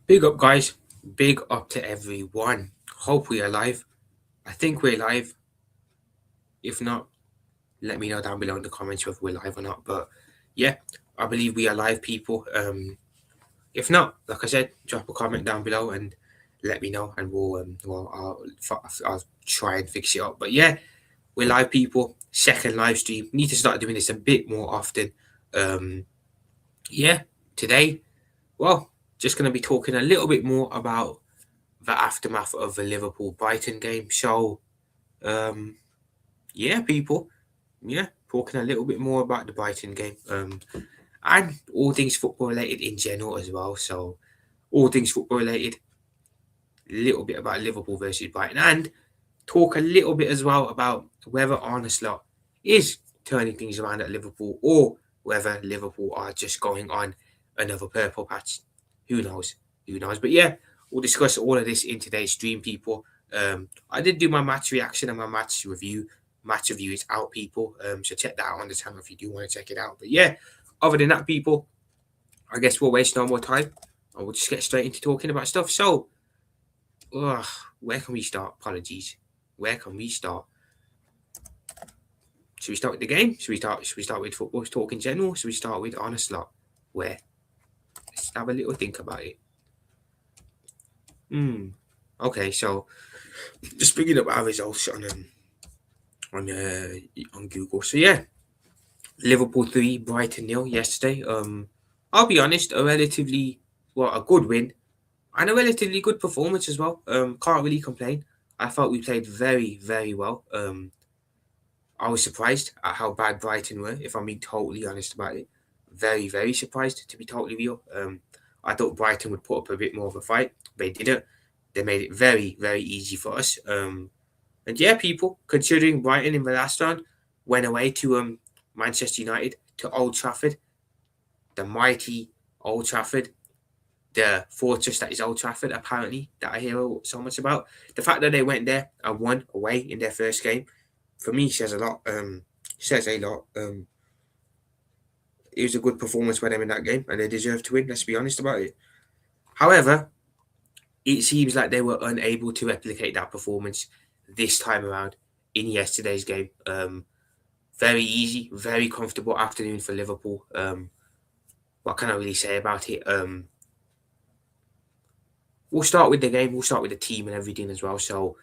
Big up, guys. Big up to everyone. Hope we're alive. I think we're live. If not, let me know down below in the comments whether we're live or not. But yeah, I believe we are live, people. If not, like I said, drop a comment down below and let me know, and I'll try and fix it up. But yeah, we're live, people. Second live stream. Need to start doing this a bit more often. Um, yeah, today, well, just gonna be talking a little bit more about the aftermath of the Liverpool Brighton game. So, um, yeah, people, yeah, talking a little bit more about the Brighton game, and all things football related in general as well. So, all things football related, a little bit about Liverpool versus Brighton, and talk a little bit as well about whether Arne Slot is turning things around at Liverpool or whether Liverpool are just going on another purple patch. Who knows? Who knows? But yeah, we'll discuss all of this in today's stream, people. I did do my match reaction and my match review. Match review is out, people. So check that out on the channel if you do want to check it out. But yeah, other than that, people, I guess we'll waste no more time and we'll just get straight into talking about stuff. So, ugh, where can we start? Apologies. Where can we start? Should we start with the game? Should we start with football talk in general? Should we start with Arne Slot? Where? Let's have a little think about it. Okay, so just bringing up our results on Google. So yeah, Liverpool 3, Brighton 0 yesterday. I'll be honest, a good win and a relatively good performance as well. Can't really complain. I thought we played very, very well. I was surprised at how bad Brighton were, if I'm being totally honest about it. Very, very surprised, to be totally real. I thought Brighton would put up a bit more of a fight. They didn't. They made it very, very easy for us. And yeah, people, considering Brighton in the last round went away to Manchester United, to Old Trafford, the mighty Old Trafford, the fortress that is Old Trafford, apparently, that I hear so much about. The fact that they went there and won away in their first game, for me, says a lot. Says a lot. It was a good performance by them in that game, and they deserve to win. Let's be honest about it. However, it seems like they were unable to replicate that performance this time around in yesterday's game. Very easy, very comfortable afternoon for Liverpool. What can I really say about it? We'll start with the game. We'll start with the team and everything as well. So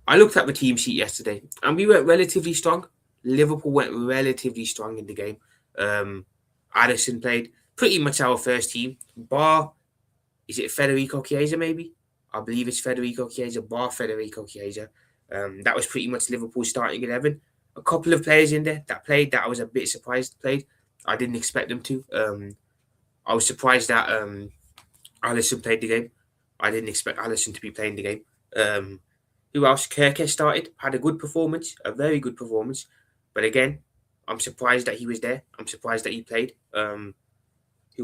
I looked at the team sheet yesterday, and we went relatively strong. Liverpool went relatively strong in the game. Addison played pretty much our first team. Bar, is it Federico Chiesa maybe? I believe it's Federico Chiesa, bar Federico Chiesa. That was pretty much Liverpool's starting 11. A couple of players in there that played that I was a bit surprised played. I didn't expect them to. I was surprised that Alisson played the game. I didn't expect Alisson to be playing the game. Who else? Kirke started, had a good performance, a very good performance. But again, I'm surprised that he was there. I'm surprised that he played. Who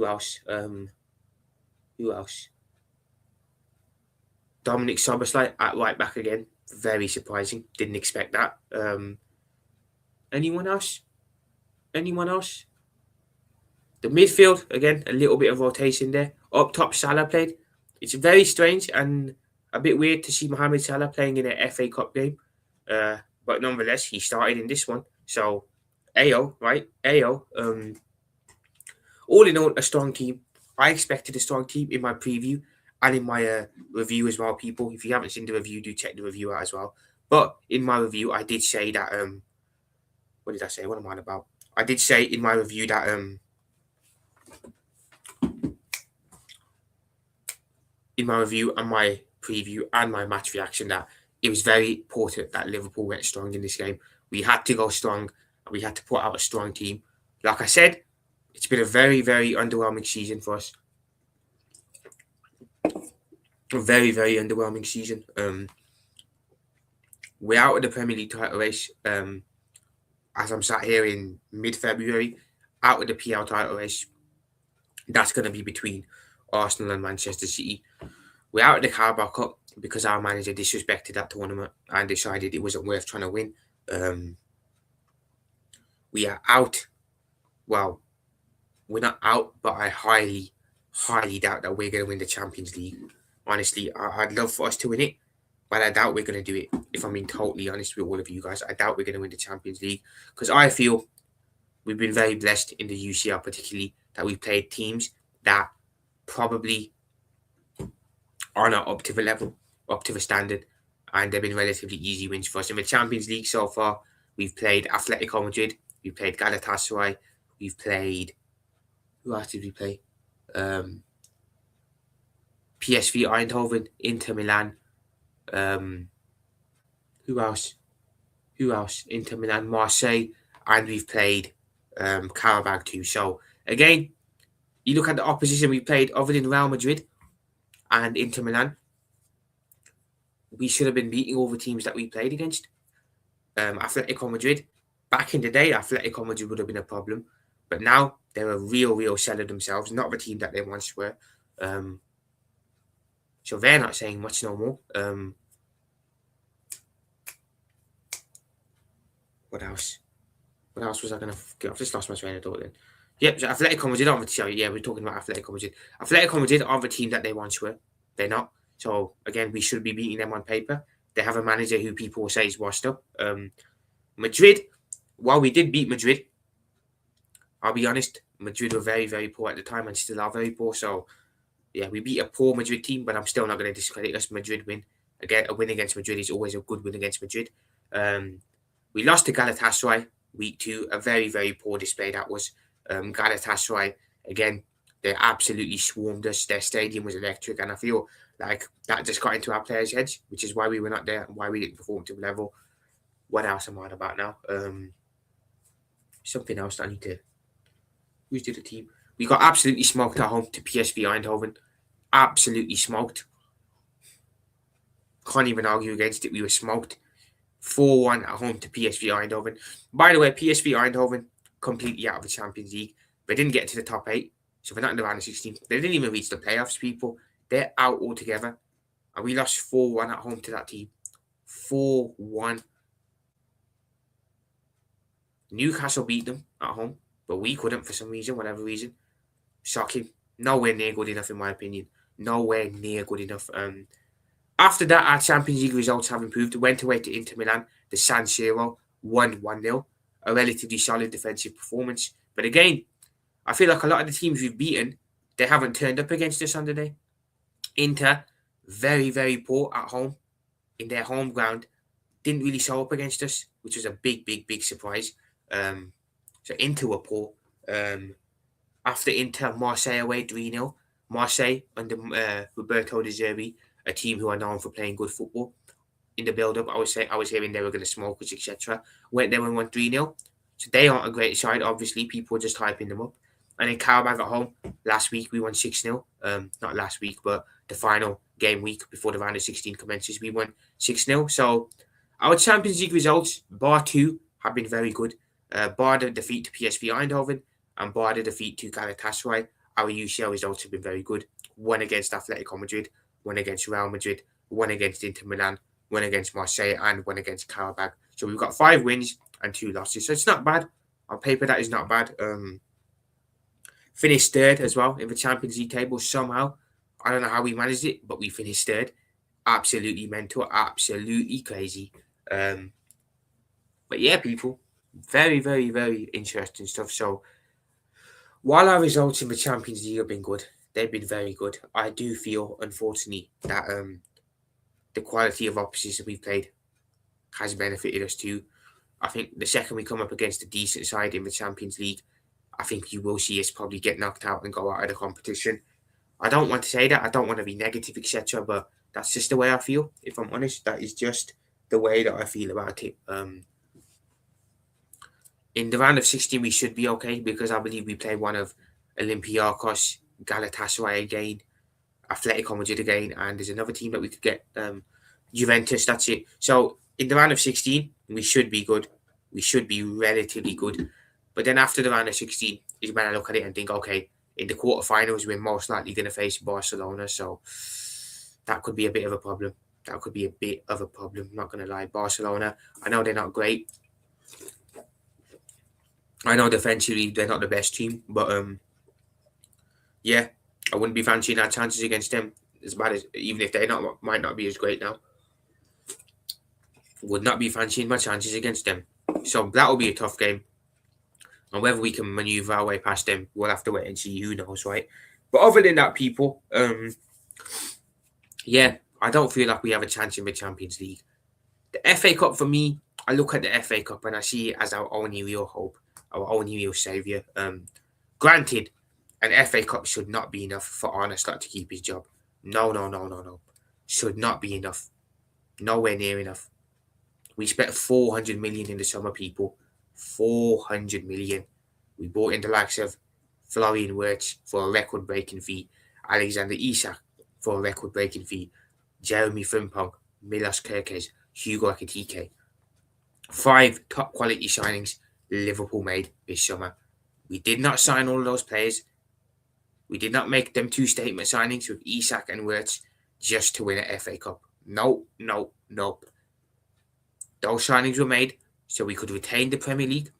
else? Who else? Dominic Soboslai at right back again. Very surprising. Didn't expect that. Anyone else? Anyone else? The midfield, again, a little bit of rotation there. Up top, Salah played. It's very strange and a bit weird to see Mohamed Salah playing in an FA Cup game. But nonetheless, he started in this one. So, AO, right? AO. All in all, a strong team. I expected a strong team in my preview and in my review as well, people. If you haven't seen the review, do check the review out as well. But in my review, I did say that what did I say? What am I on about? I did say in my review that in my review and my preview and my match reaction that it was very important that Liverpool went strong in this game. We had to go strong and we had to put out a strong team. Like I said, it's been a very, very underwhelming season for us. A very, very underwhelming season. We're out of the Premier League title race. As I'm sat here in mid-February, out of the PL title race. That's going to be between Arsenal and Manchester City. We're out of the Carabao Cup because our manager disrespected that tournament and decided it wasn't worth trying to win. We are out. Well, we're not out, but I highly, highly doubt that we're going to win the Champions League. Honestly, I'd love for us to win it, but I doubt we're going to do it. If I'm being totally honest with all of you guys, I doubt we're going to win the Champions League because I feel we've been very blessed in the UCL, particularly that we played teams that probably are not up to the level, up to the standard, and they've been relatively easy wins for us. In the Champions League so far, we've played Atletico Madrid, we've played Galatasaray, we've played. Who else did we play? PSV Eindhoven, Inter Milan. Who else? Inter Milan, Marseille, and we've played Karabag too. So again, you look at the opposition we played, other than Real Madrid and Inter Milan, we should have been beating all the teams that we played against. Atletico Madrid, back in the day, Atletico Madrid would have been a problem, but now they're a real seller themselves, not the team that they once were. So they're not saying much no more. What else? What else was I going to get? I've just lost my train of thought then. Yep, so Atletico Madrid aren't the team. Yeah, we're talking about Atletico Madrid. Atletico Madrid aren't the team that they once were. They're not. So, again, we should be beating them on paper. They have a manager who people will say is washed up. Madrid, while we did beat Madrid, I'll be honest, Madrid were very poor at the time and still are very poor. So, yeah, we beat a poor Madrid team, but I'm still not going to discredit us. Madrid win. Again, a win against Madrid is always a good win against Madrid. We lost to Galatasaray week 2. A very poor display that was. Galatasaray, again, they absolutely swarmed us. Their stadium was electric, and I feel like that just got into our players' heads, which is why we were not there and why we didn't perform to the level. What else am I on about now? Something else that I need to. Who's the team? We got absolutely smoked at home to PSV Eindhoven. Absolutely smoked. Can't even argue against it. We were smoked. 4-1 at home to PSV Eindhoven. By the way, PSV Eindhoven completely out of the Champions League. They didn't get to the top 8, so they're not in the round of 16. They didn't even reach the playoffs, people. They're out altogether. And we lost 4-1 at home to that team. 4-1. Newcastle beat them at home, but we couldn't for some reason, whatever reason. Shocking. Nowhere near good enough, in my opinion. Nowhere near good enough. After that, our Champions League results have improved. Went away to Inter Milan, the San Siro, won 1-0. A relatively solid defensive performance. But again, I feel like a lot of the teams we've beaten, they haven't turned up against us on the day. Inter, very poor at home, in their home ground. Didn't really show up against us, which was a big surprise. So Inter were poor. After Inter, Marseille away 3-0. Marseille under Roberto De Zerbi, a team who are known for playing good football. In the build-up, I was hearing they were going to smoke us, etc. Went there and won 3-0. So they aren't a great side, obviously. People are just hyping them up. And then Karabag at home, last week we won 6-0. Not last week, but the final game week before the round of 16 commences, we won 6-0. So our Champions League results, bar 2, have been very good. Bar the defeat to PSV Eindhoven and bar the defeat to Galatasaray, our UCL results have been very good. One against Atletico Madrid, one against Real Madrid, one against Inter Milan, one against Marseille, and one against Karabag. So we've got 5 wins and 2 losses. So it's not bad. On paper, that is not bad. Finished 3rd as well in the Champions League table somehow. I don't know how we managed it, but we finished 3rd. Absolutely mental. Absolutely crazy. But yeah, people. Very interesting stuff. So while our results in the Champions League have been good, they've been very good. I do feel, unfortunately, that the quality of opposition we've played has benefited us too. I think the second we come up against a decent side in the Champions League, I think you will see us probably get knocked out and go out of the competition. I don't want to say that. I don't want to be negative, etc. But that's just the way I feel. If I'm honest, that is just the way that I feel about it. In the round of 16, we should be okay because I believe we play one of Olympiacos, Galatasaray again, Atletico Madrid again, and there's another team that we could get, Juventus, that's it. So in the round of 16, we should be good. We should be relatively good. But then after the round of 16 is when I look at it and think, okay, in the quarterfinals, we're most likely going to face Barcelona. So that could be a bit of a problem. I'm not going to lie. Barcelona, I know they're not great. I know defensively they're not the best team, but yeah, I wouldn't be fancying our chances against them as bad as, even if they might not be as great now. Would not be fancying my chances against them. So that will be a tough game. And whether we can maneuver our way past them, we'll have to wait and see. Who knows, right? But other than that, people, yeah, I don't feel like we have a chance in the Champions League. The FA Cup for me, I look at the FA Cup and I see it as our only real hope, our only real saviour. Granted, an FA Cup should not be enough for Arne Slot to keep his job. No, no, no, no, no. Should not be enough. Nowhere near enough. We spent 400 million in the summer, people. 400 million. We bought in the likes of Florian Wirtz for a record-breaking fee, Alexander Isak for a record-breaking fee, Jeremy Frimpong, Milos Kerkez, Hugo Ekitike. 5 top-quality signings Liverpool made this summer. We did not sign all of those players. We did not make them 2 statement signings with Isak and Wirtz just to win an FA Cup. No, no, no. Those signings were made so we could retain the Premier League.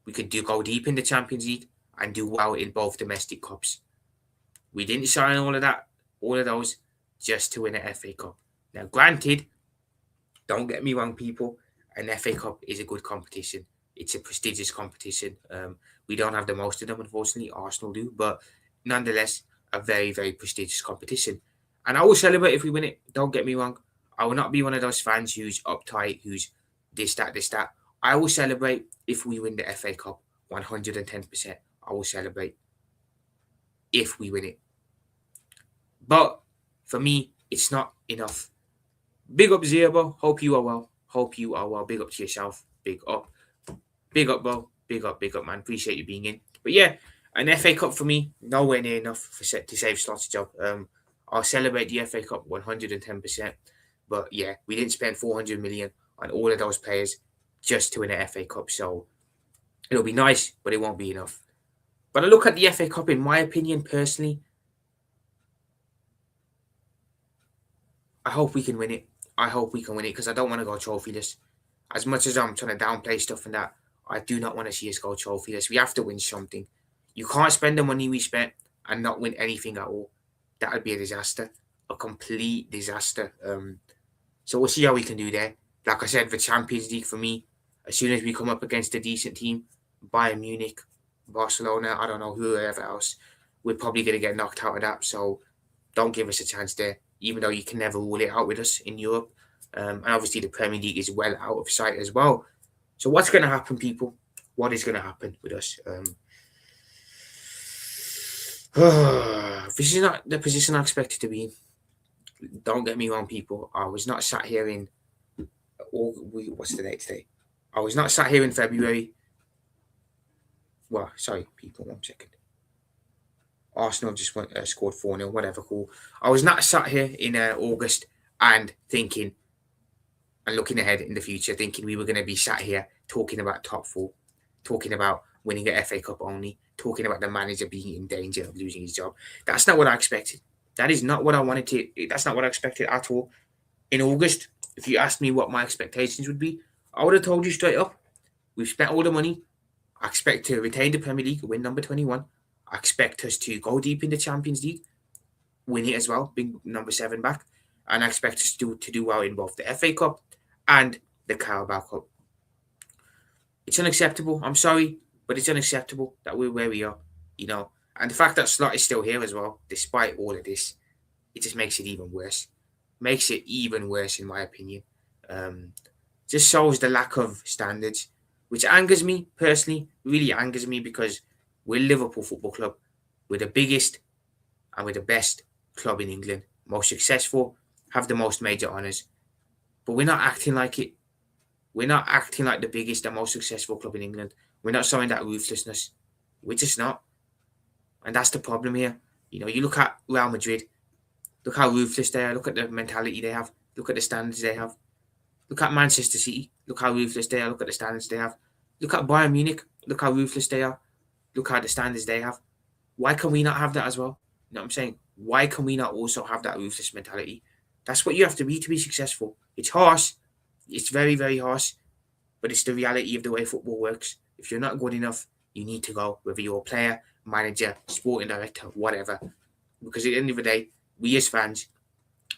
We could go deep in the Champions League and do well in both domestic cups. We didn't sign all of those, just to win an FA Cup. Now, granted, don't get me wrong, people, an FA Cup is a good competition. It's a prestigious competition. We don't have the most of them, unfortunately. Arsenal do, but nonetheless, a very, very prestigious competition. And I will celebrate if we win it. Don't get me wrong. I will not be one of those fans who's uptight, who's this, that. I will celebrate if we win the FA Cup 110%. I will celebrate if we win it. But for me, it's not enough. Big up, Zero. Hope you are well. Big up to yourself. Big up. Big up, bro. Big up, man. Appreciate you being in. But yeah, an FA Cup for me, nowhere near enough to save Slot's job. I'll celebrate the FA Cup 110%. But yeah, we didn't spend 400 million on all of those players just to win an FA Cup. So it'll be nice, but it won't be enough. But I look at the FA Cup, in my opinion, personally, I hope we can win it. Because I don't want to go trophyless. As much as I'm trying to downplay stuff and that, I do not want to see us go trophyless. We have to win something. You can't spend the money we spent and not win anything at all. That would be a disaster. A complete disaster. So we'll see how we can do there. Like I said, the Champions League for me, as soon as we come up against a decent team, Bayern Munich, Barcelona, I don't know, whoever else, we're probably going to get knocked out of that. So don't give us a chance there, even though you can never rule it out with us in Europe. And obviously the Premier League is well out of sight as well. So what's going to happen, people? What is going to happen with us? This is not the position I expected to be in. Don't get me wrong, people. I was not sat here in... what's the date today? I was not sat here in February. Well, sorry, people, 1 second. Arsenal just scored 4-0, whatever, cool. I was not sat here in August and thinking and looking ahead in the future, thinking we were going to be sat here talking about top 4, talking about winning an FA Cup only, talking about the manager being in danger of losing his job. That's not what I expected. That is not what I wanted to... That's not what I expected at all. In August, if you asked me what my expectations would be, I would have told you straight up. We've spent all the money. I expect to retain the Premier League, win number 21. I expect us to go deep in the Champions League, win it as well, bring number 7 back. And I expect us to do well in both the FA Cup and the Carabao Cup. It's unacceptable. I'm sorry, but it's unacceptable that we're where we are, you know. And the fact that Slot is still here as well, despite all of this, it just makes it even worse. Makes it even worse, in my opinion. Just shows the lack of standards, which angers me personally, really angers me, because we're Liverpool Football Club. We're the biggest and we're the best club in England. Most successful, have the most major honours. But we're not acting like it. We're not acting like the biggest and most successful club in England. We're not showing that ruthlessness. We're just not. And that's the problem here. You know, you look at Real Madrid. Look how ruthless they are. Look at the mentality they have. Look at the standards they have. Look at Manchester City. Look how ruthless they are. Look at the standards they have. Look at Bayern Munich. Look how ruthless they are. Look at the standards they have. Why can we not have that as well? You know what I'm saying? Why can we not also have that ruthless mentality? That's what you have to be successful. It's harsh. It's very, very harsh. But it's the reality of the way football works. If you're not good enough, you need to go. Whether you're a player, manager, sporting director, whatever. Because at the end of the day, we as fans,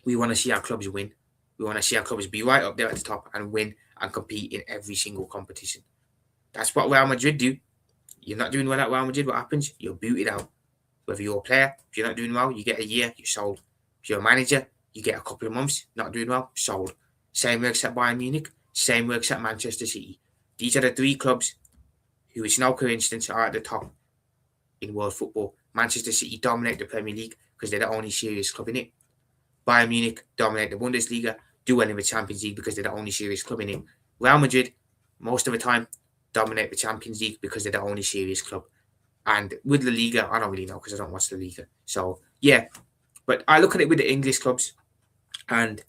we want to see our clubs win. We want to see our clubs be right up there at the top and win and compete in every single competition. That's what Real Madrid do. You're not doing well at Real Madrid, what happens? You're booted out. Whether you're a player, if you're not doing well, you get a year, you're sold. If you're a manager, you get a couple of months, not doing well, sold. Same works at Bayern Munich, same works at Manchester City. These are the three clubs who, it's no coincidence, are at the top in world football. Manchester City dominate the Premier League because they're the only serious club in it. Bayern Munich dominate the Bundesliga, do well in the Champions League because they're the only serious club in it. Real Madrid, most of the time, dominate the Champions League because they're the only serious club. And with La Liga, I don't really know because I don't watch La Liga. So, yeah. But I look at it with the English clubs. And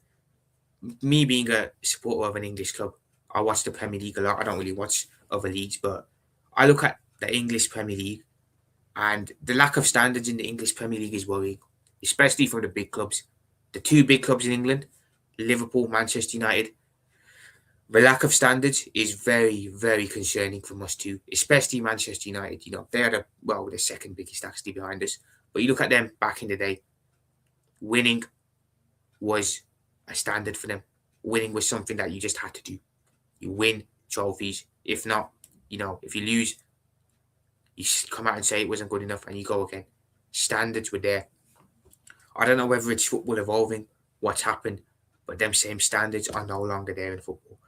me being a supporter of an English club, I watch the Premier League a lot. I don't really watch other leagues. But I look at the English Premier League. And the lack of standards in the English Premier League is worrying. Especially from the big clubs. The two big clubs in England, Liverpool, Manchester United. The lack of standards is very, very concerning from us too, especially Manchester United. You know, they're the second biggest actually behind us. But you look at them back in the day, winning was a standard for them. Winning was something that you just had to do. You win trophies. If not, if you lose, you come out and say it wasn't good enough and you go again. Standards were there. I don't know whether it's football evolving, what's happened, but them same standards are no longer there in football.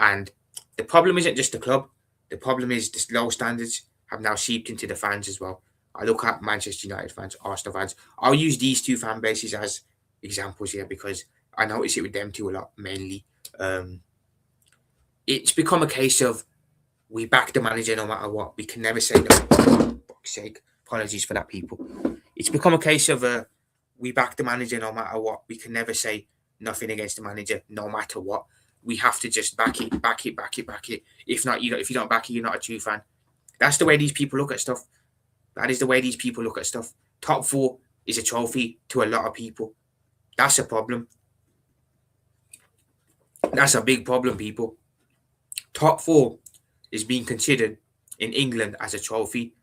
And the problem isn't just the club. The problem is the low standards have now seeped into the fans as well. I look at Manchester United fans, Arsenal fans. I'll use these two fan bases as examples here because I notice it with them two a lot, mainly. It's become a case of we back the manager no matter what. We can never say no. For fuck's sake. Apologies for that, people. It's become a case of we back the manager no matter what. We can never say nothing against the manager no matter what. We have to just back it. If not, if you don't back it, you're not a true fan. That's the way these people look at stuff. That is the way these people look at stuff. Top four is a trophy to a lot of people. That's a problem. That's a big problem, people. Top four is being considered in England as a trophy.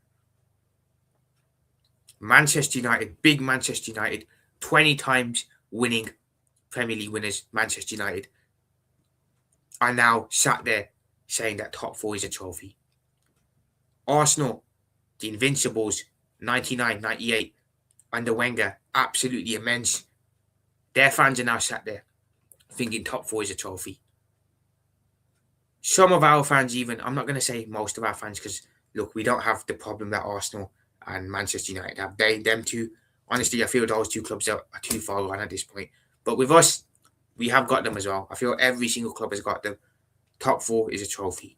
Manchester United, big Manchester United, 20 times winning Premier League winners, Manchester United, are now sat there saying that top four is a trophy. Arsenal, the Invincibles, 99, 98, under Wenger, absolutely immense. Their fans are now sat there thinking top four is a trophy. Some of our fans even, I'm not going to say most of our fans because, look, we don't have the problem that Arsenal and Manchester United have. Them two, honestly, I feel those two clubs are too far gone at this point. But with us, we have got them as well. I feel every single club has got them. Top four is a trophy.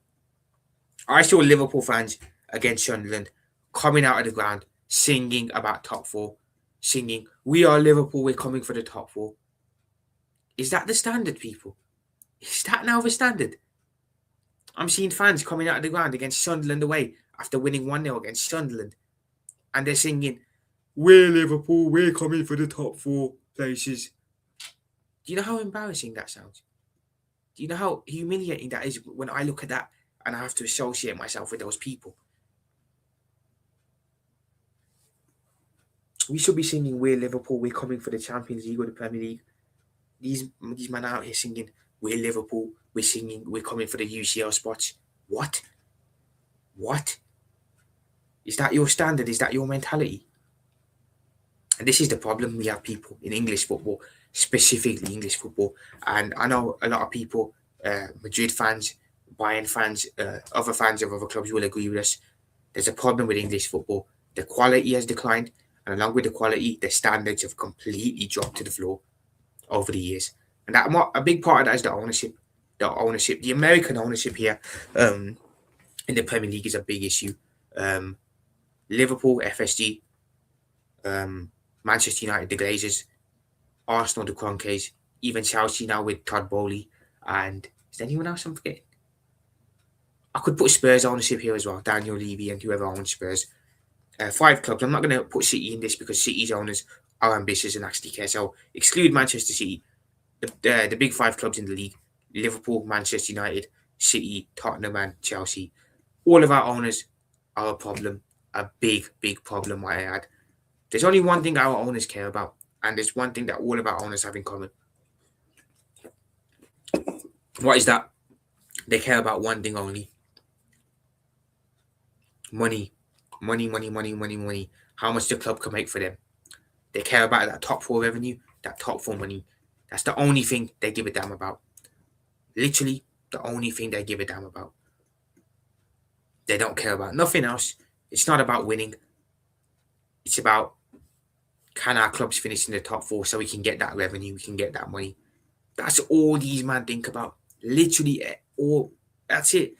I saw Liverpool fans against Sunderland coming out of the ground, singing about top four, singing, "We are Liverpool, we're coming for the top four." Is that the standard, people? Is that now the standard? I'm seeing fans coming out of the ground against Sunderland away after winning 1-0 against Sunderland. And they're singing, "We're Liverpool, we're coming for the top four places." Do you know how embarrassing that sounds? Do you know how humiliating that is when I look at that and I have to associate myself with those people? We should be singing, "We're Liverpool, we're coming for the Champions League or the Premier League." These men out here singing, "We're Liverpool, we're coming for the UCL spots." What? Is that your standard? Is that your mentality? And this is the problem we have, people, in English football, specifically English football. And I know a lot of people, Madrid fans, Bayern fans, other fans of other clubs will agree with us. There's a problem with English football. The quality has declined, and along with the quality, the standards have completely dropped to the floor over the years. And that a big part of that is the ownership. The American ownership here in the Premier League is a big issue. Liverpool, FSG, Manchester United, the Glazers, Arsenal, the Kroenkes, even Chelsea now with Todd Bowley. And is there anyone else I'm forgetting? I could put Spurs ownership here as well, Daniel Levy and whoever owns Spurs. 5 clubs. I'm not going to put City in this because City's owners are ambitious and actually care. So exclude Manchester City. The big 5 clubs in the league: Liverpool, Manchester United, City, Tottenham and Chelsea. All of our owners are a problem. a big, big problem I had. There's only one thing our owners care about, and there's one thing that all of our owners have in common. What is that? They care about one thing only: money. Money, money, money, money, money. How much the club can make for them. They care about that top four revenue, that top four money. That's the only thing they give a damn about. Literally, the only thing they give a damn about. They don't care about nothing else. It's not about winning. It's about, can our clubs finish in the top four so we can get that revenue, we can get that money. That's all these men think about. Literally, all. That's it.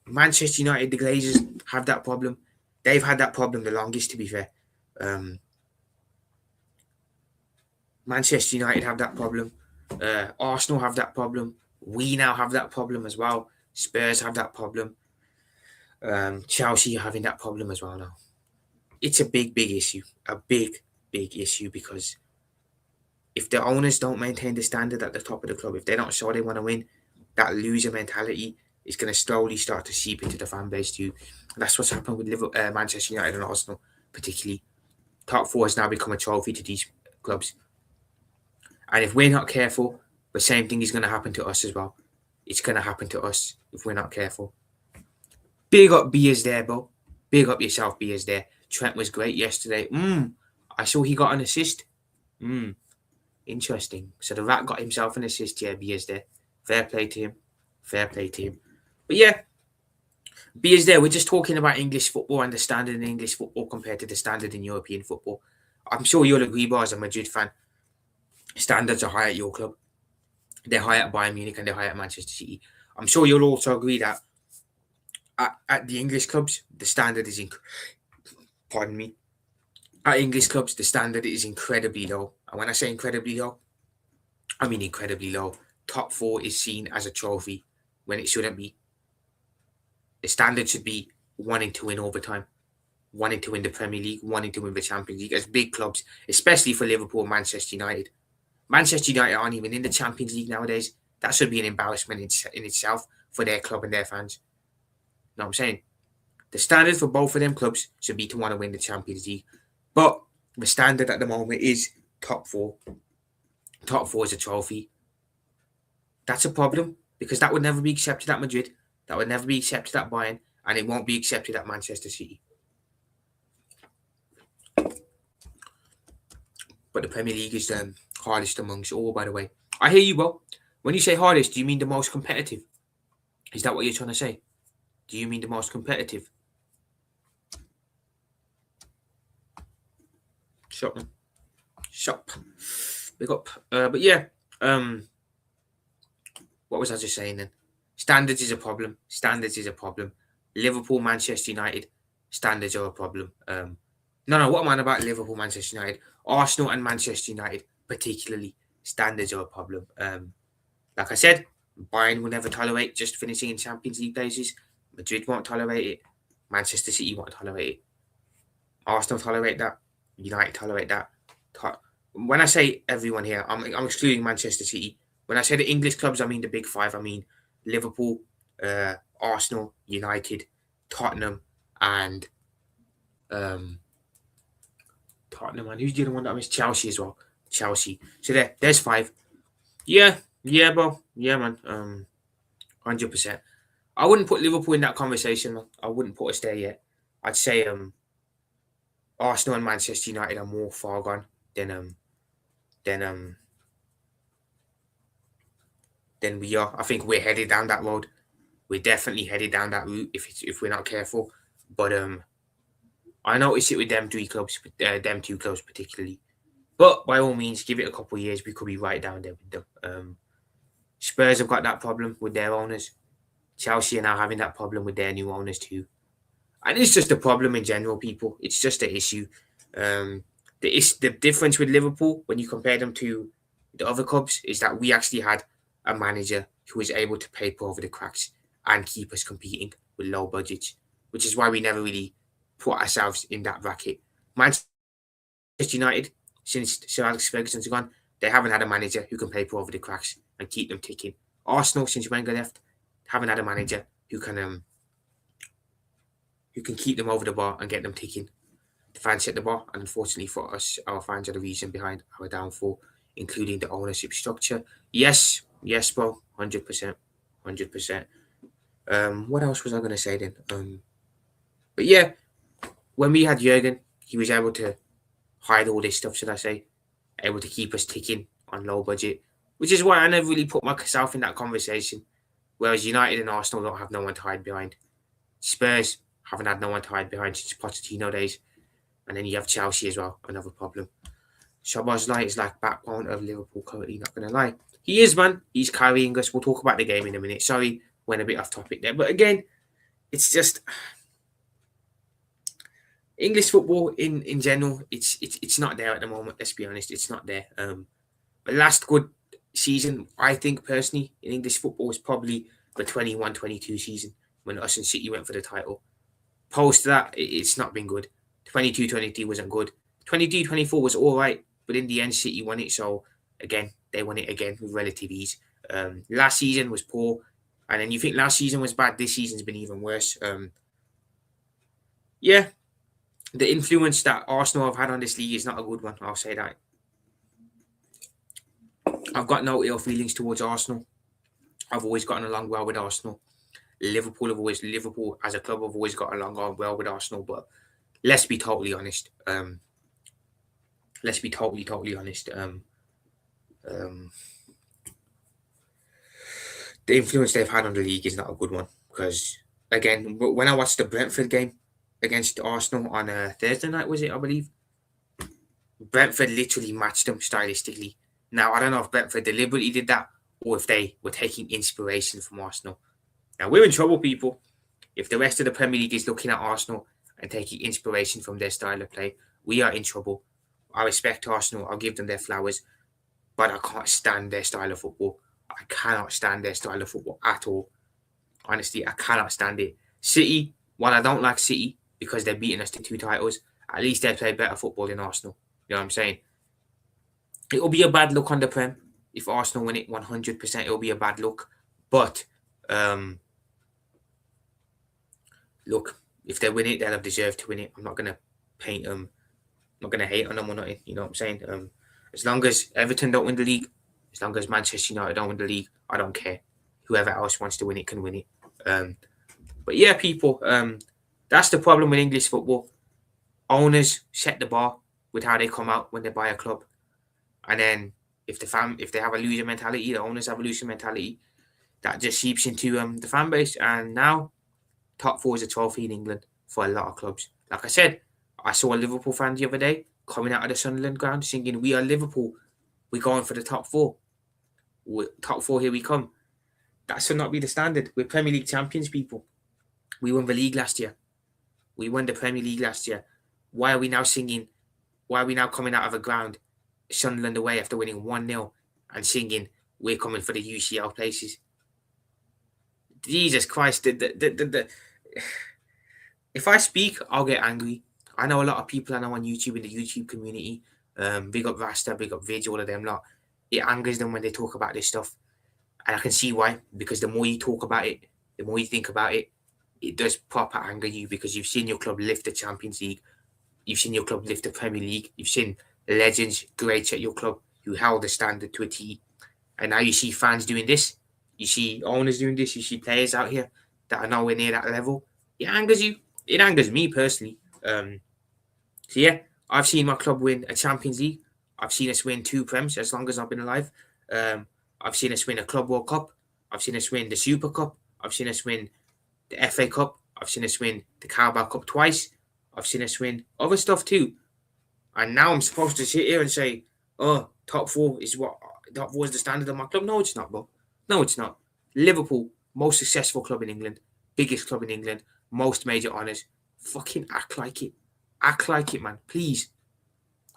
Manchester United, the Glazers have that problem. They've had that problem the longest, to be fair. Manchester United have that problem. Arsenal have that problem. We now have that problem as well. Spurs have that problem. Chelsea are having that problem as well now. It's a big, big issue. A big, big issue, because if the owners don't maintain the standard at the top of the club, if they don't show they want to win, that loser mentality is going to slowly start to seep into the fan base too. And that's what's happened with Liverpool, Manchester United and Arsenal, particularly. Top four has now become a trophy to these clubs. And if we're not careful, the same thing is going to happen to us as well. It's going to happen to us if we're not careful. Big up Beers there, bro. Big up yourself, Beers there. Trent was great yesterday. I saw he got an assist. Interesting. So the Rat got himself an assist. Yeah, Beers there. Fair play to him. Fair play to him. But yeah, Beers there. We're just talking about English football and the standard in English football compared to the standard in European football. I'm sure you'll agree, bro, as a Madrid fan. Standards are high at your club. They're high at Bayern Munich and they're high at Manchester City. I'm sure you'll also agree that at the English clubs, the standard is At English clubs, the standard is incredibly low. And when I say incredibly low, I mean incredibly low. Top four is seen as a trophy when it shouldn't be. The standard should be wanting to win all the time, wanting to win the Premier League, wanting to win the Champions League as big clubs, especially for Liverpool and Manchester United. Manchester United aren't even in the Champions League nowadays. That should be an embarrassment in itself for their club and their fans. You know what I'm saying? The standard for both of them clubs should be to want to win the Champions League. But the standard at the moment is top four. Top four is a trophy. That's a problem, because that would never be accepted at Madrid. That would never be accepted at Bayern. And it won't be accepted at Manchester City. But the Premier League is the hardest amongst all, by the way. I hear you, bro. When you say hardest, do you mean the most competitive? Is that what you're trying to say? Do you mean the most competitive? Shop. Big up. But yeah. What was I just saying then? Standards is a problem. Liverpool, Manchester United, standards are a problem. No, what am I on about? Liverpool, Manchester United, Arsenal and Manchester United, particularly, standards are a problem. Like I said, Bayern will never tolerate just finishing in Champions League places. Madrid won't tolerate it. Manchester City won't tolerate it. Arsenal tolerate that. United tolerate that. When I say everyone here, I'm excluding Manchester City. When I say the English clubs, I mean the big five. I mean Liverpool, Arsenal, United, Tottenham, and Tottenham. And who's the other one that I missed? Chelsea as well. Chelsea. So there's five. Yeah, bro. Yeah, man. 100%. I wouldn't put Liverpool in that conversation, man. I wouldn't put us there yet. I'd say Arsenal and Manchester United are more far gone than we are. I think we're headed down that road. We're definitely headed down that route if we're not careful. But I notice it with them two clubs particularly. But by all means, give it a couple of years, we could be right down there with them. Spurs have got that problem with their owners. Chelsea are now having that problem with their new owners too. And it's just a problem in general, people. It's just an issue. The difference with Liverpool, when you compare them to the other clubs, is that we actually had a manager who was able to paper over the cracks and keep us competing with low budgets, which is why we never really put ourselves in that bracket. Manchester United, since Sir Alex Ferguson's gone, they haven't had a manager who can paper over the cracks and keep them ticking. Arsenal, since Wenger left, haven't had a manager who can who can keep them over the bar and get them ticking. The fans set the bar, and unfortunately for us, our fans are the reason behind our downfall, including the ownership structure. Yes, bro, 100%, 100%. What else was I gonna say then? But yeah, when we had Jurgen, he was able to hide all this stuff, should I say, able to keep us ticking on low budget, which is why I never really put myself in that conversation. Whereas United and Arsenal don't have no one to hide behind. Spurs haven't had no one to hide behind since Pochettino days. And then you have Chelsea as well, another problem. Szoboszlai is like backbone of Liverpool currently, not going to lie. He is, man. He's carrying us. We'll talk about the game in a minute. Sorry, went a bit off topic there. But again, it's just English football in general, it's not there at the moment, let's be honest. It's not there. The last good season, I think personally, in English football was probably the 21-22 season when us and City went for the title. Post that, it's not been good. 22-23 wasn't good. 22-24 was all right, but in the end, City won it. So again, they won it again with relative ease. Last season was poor, and then you think last season was bad. This season's been even worse. Yeah, the influence that Arsenal have had on this league is not a good one. I'll say that. I've got no ill feelings towards Arsenal. I've always gotten along well with Arsenal. Liverpool as a club have always got along well with Arsenal, but let's be totally honest. Let's be totally honest. The influence they've had on the league is not a good one because, again, when I watched the Brentford game against Arsenal on Thursday night, was it, I believe? Brentford literally matched them stylistically. Now, I don't know if Brentford deliberately did that or if they were taking inspiration from Arsenal. Now, we're in trouble, people. If the rest of the Premier League is looking at Arsenal and taking inspiration from their style of play, we are in trouble. I respect Arsenal. I'll give them their flowers. But I can't stand their style of football. I cannot stand their style of football at all. Honestly, I cannot stand it. City, while I don't like City because they're beating us to 2 titles, at least they play better football than Arsenal. You know what I'm saying? It'll be a bad look on the Prem. If Arsenal win it 100%, it'll be a bad look. But, look, if they win it, they'll have deserved to win it. I'm not going to paint them. I'm not going to hate on them or nothing. You know what I'm saying? As long as Everton don't win the league, as long as Manchester United don't win the league, I don't care. Whoever else wants to win it can win it. But yeah, people, that's the problem with English football. Owners set the bar with how they come out when they buy a club. And then if they have a loser mentality, the owners have a loser mentality, that just seeps into the fan base. And now, top 4 is a trophy in England for a lot of clubs. Like I said, I saw a Liverpool fan the other day coming out of the Sunderland ground singing, "We are Liverpool. We're going for the top 4. Top 4, here we come." That should not be the standard. We're Premier League champions, people. We won the league last year. We won the Premier League last year. Why are we now singing? Why are we now coming out of a ground, Sunderland away after winning 1-0 and singing, "We're coming for the UCL places"? Jesus Christ. If I speak, I'll get angry. I know a lot of people I know on YouTube, in the YouTube community. Big up Rasta, big up Vidge, all of them lot. It angers them when they talk about this stuff. And I can see why. Because the more you talk about it, the more you think about it, it does proper anger you because you've seen your club lift the Champions League. You've seen your club lift the Premier League. You've seen legends, greats at your club who held the standard to a T. And now you see fans doing this. You see owners doing this. You see players out here that are nowhere near that level. It angers you. It angers me personally. So yeah, I've seen my club win a Champions League. I've seen us win 2 Prems as long as I've been alive. I've seen us win a Club World Cup. I've seen us win the Super Cup. I've seen us win the FA Cup. I've seen us win the Carabao Cup twice. I've seen us win other stuff too. And now I'm supposed to sit here and say, "Oh, top 4 is the standard of my club." No, it's not, bro. No, it's not. Liverpool, most successful club in England, biggest club in England, most major honours. Fucking act like it. Act like it, man. Please.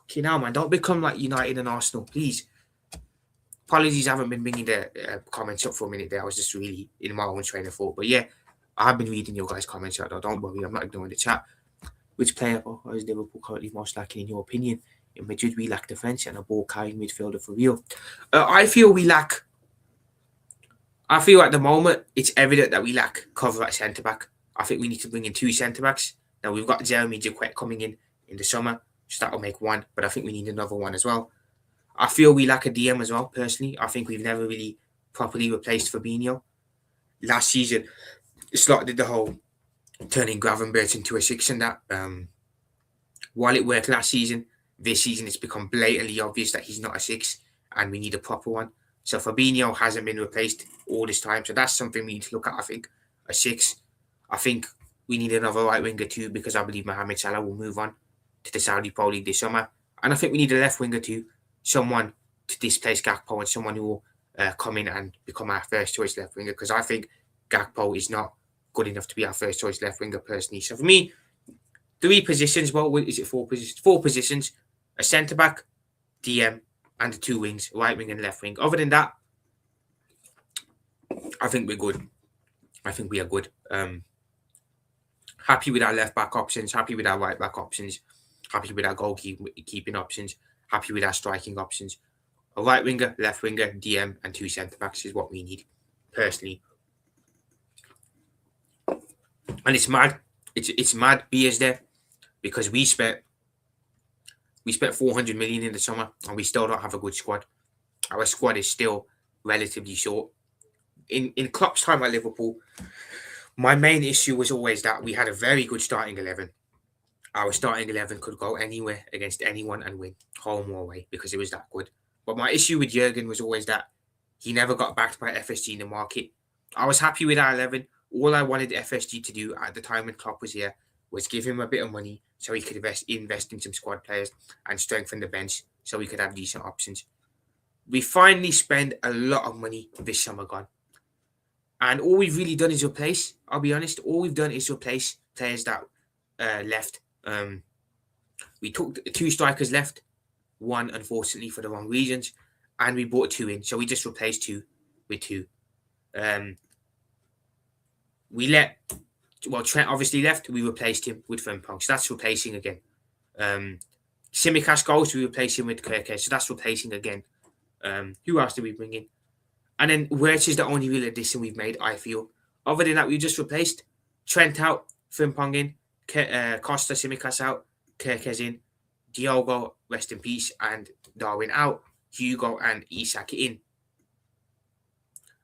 Okay, now, man, don't become like United and Arsenal, please. Apologies, I haven't been bringing the comments up for a minute there. I was just really in my own train of thought. But yeah, I've been reading your guys' comments out there. Don't worry, I'm not ignoring the chat. Which player is Liverpool currently most lacking in your opinion? In Madrid, we lack defence and a ball-carrying midfielder for real. I feel at the moment, it's evident that we lack cover at centre-back. I think we need to bring in 2 centre-backs. Now, we've got Jeremy Jacquet coming in the summer, so that'll make 1, but I think we need another one as well. I feel we lack a DM as well, personally. I think we've never really properly replaced Fabinho. Last season, Slot did the whole turning Gravenberch into a 6 and that. While it worked last season, this season it's become blatantly obvious that he's not a 6 and we need a proper one. So Fabinho hasn't been replaced all this time, so that's something we need to look at, I think. A 6. I think we need another right winger too, because I believe Mohamed Salah will move on to the Saudi Pro League this summer. And I think we need a left winger too, someone to displace Gakpo and someone who will come in and become our first choice left winger, because I think Gakpo is not good enough to be our first choice left winger personally. So for me, 3 positions, well, is it 4 positions? 4 positions, a centre-back, DM, and the 2 wings, right wing and left wing. Other than that, I think we're good. I think we are good. Happy with our left-back options, happy with our right-back options, happy with our goalkeeping options, happy with our striking options. A right winger, left winger, DM, and 2 centre-backs is what we need, personally. And it's mad. It's mad B is there, because we spent 400 million in the summer and we still don't have a good squad. Our squad is still relatively short. In Klopp's time at Liverpool, my main issue was always that we had a very good starting 11. Our starting 11 could go anywhere against anyone and win, home or away, because it was that good. But my issue with Jurgen was always that he never got backed by FSG in the market. I was happy with our 11. All I wanted FSG to do at the time when Klopp was here was give him a bit of money so he could invest in some squad players and strengthen the bench so we could have decent options. We finally spent a lot of money this summer gone. And all we've really done is replace, I'll be honest, all we've done is replace players that left. We took 2 strikers left, 1 unfortunately for the wrong reasons, and we brought 2 in. So we just replaced 2 with 2. Trent obviously left, we replaced him with Frimpong, so that's replacing again. Tsimikas goes, we replace him with Kirkes, so that's replacing again. Who else did we bring in? And then Wirtz is the only real addition we've made, I feel. Other than that, we just replaced Trent out, Frimpong in, Costa, Tsimikas out, Kirkes in, Diogo, rest in peace, and Darwin out, Hugo and Isak in.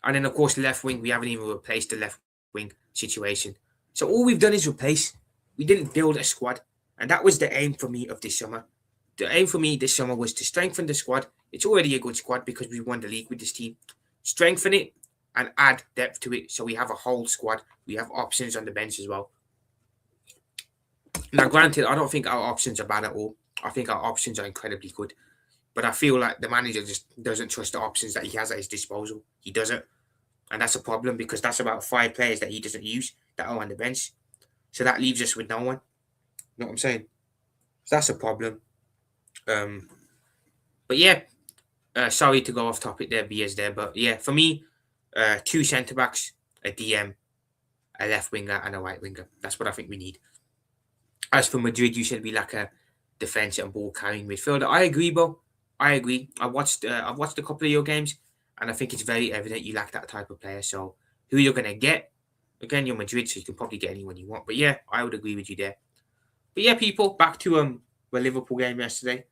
And then, of course, the left wing, we haven't even replaced the left wing situation. So all we've done is replace. We didn't build a squad. And that was the aim for me of this summer. The aim for me this summer was to strengthen the squad. It's already a good squad because we won the league with this team. Strengthen it and add depth to it so we have a whole squad. We have options on the bench as well. Now, granted, I don't think our options are bad at all. I think our options are incredibly good. But I feel like the manager just doesn't trust the options that he has at his disposal. He doesn't. And that's a problem because that's about 5 players that he doesn't use that are on the bench. So that leaves us with no one. You know what I'm saying? So that's a problem. But yeah, sorry to go off topic there, BS there. But yeah, for me, 2 centre-backs, a DM, a left winger, and a right winger. That's what I think we need. As for Madrid, you said we lack a defence and ball-carrying midfielder. I agree, Bo. I agree. I've watched a couple of your games, and I think it's very evident you lack that type of player. So who you're going to get, again, you're Madrid, so you can probably get anyone you want. But yeah, I would agree with you there. But yeah, people, back to the Liverpool game yesterday.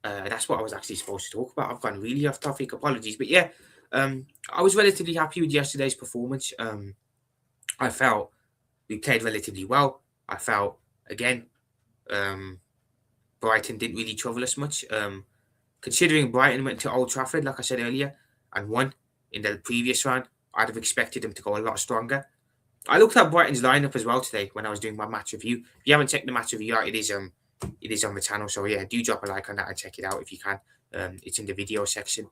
That's what I was actually supposed to talk about. I've gone really off topic. Apologies. But yeah, I was relatively happy with yesterday's performance. I felt we played relatively well. I felt, again, Brighton didn't really trouble us much. Considering Brighton went to Old Trafford, like I said earlier, and won in the previous round, I'd have expected them to go a lot stronger. I looked at Brighton's lineup as well today when I was doing my match review. If you haven't checked the match review out, it is on the channel. So yeah, do drop a like on that and check it out if you can. It's in the video section.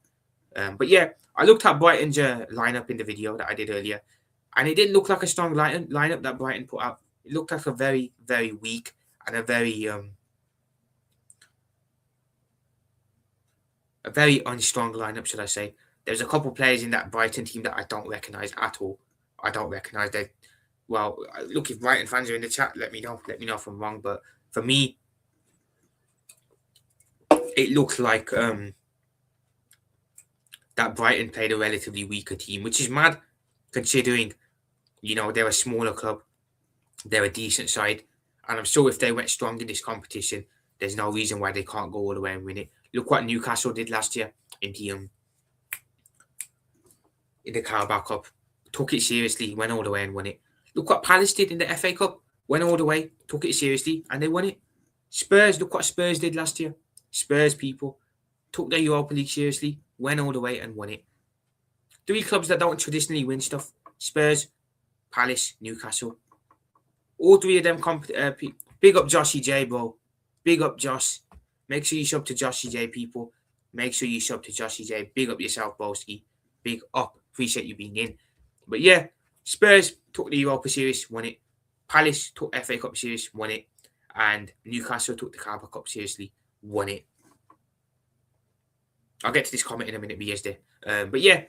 But yeah, I looked at Brighton's lineup in the video that I did earlier, and it didn't look like a strong lineup that Brighton put out. It looked like a very, very weak and a very unstrong lineup, should I say. There's a couple players in that Brighton team that I don't recognise at all. I don't recognise them. Well, look, if Brighton fans are in the chat, let me know. Let me know if I'm wrong. But for me, it looks like that Brighton played a relatively weaker team, which is mad considering, they're a smaller club. They're a decent side, and I'm sure if they went strong in this competition, there's no reason why they can't go all the way and win it. Look what Newcastle did last year in the Carabao Cup. Took it seriously, went all the way and won it. Look what Palace did in the FA Cup. Went all the way, took it seriously, and they won it. Spurs, look what Spurs did last year. Spurs people took their Europa League seriously, went all the way and won it. 3 clubs that don't traditionally win stuff. Spurs, Palace, Newcastle. All 3 of them. Big up Joshy J, bro. Big up Josh. Make sure you sub to Joshy J, people. Make sure you sub to Joshy J. Big up yourself, Boski. Big up. Appreciate you being in. But yeah, Spurs took the Europa Series, won it. Palace took FA Cup Series, won it. And Newcastle took the Carabao Cup seriously, won it. I'll get to this comment in a minute, BSD. But yeah,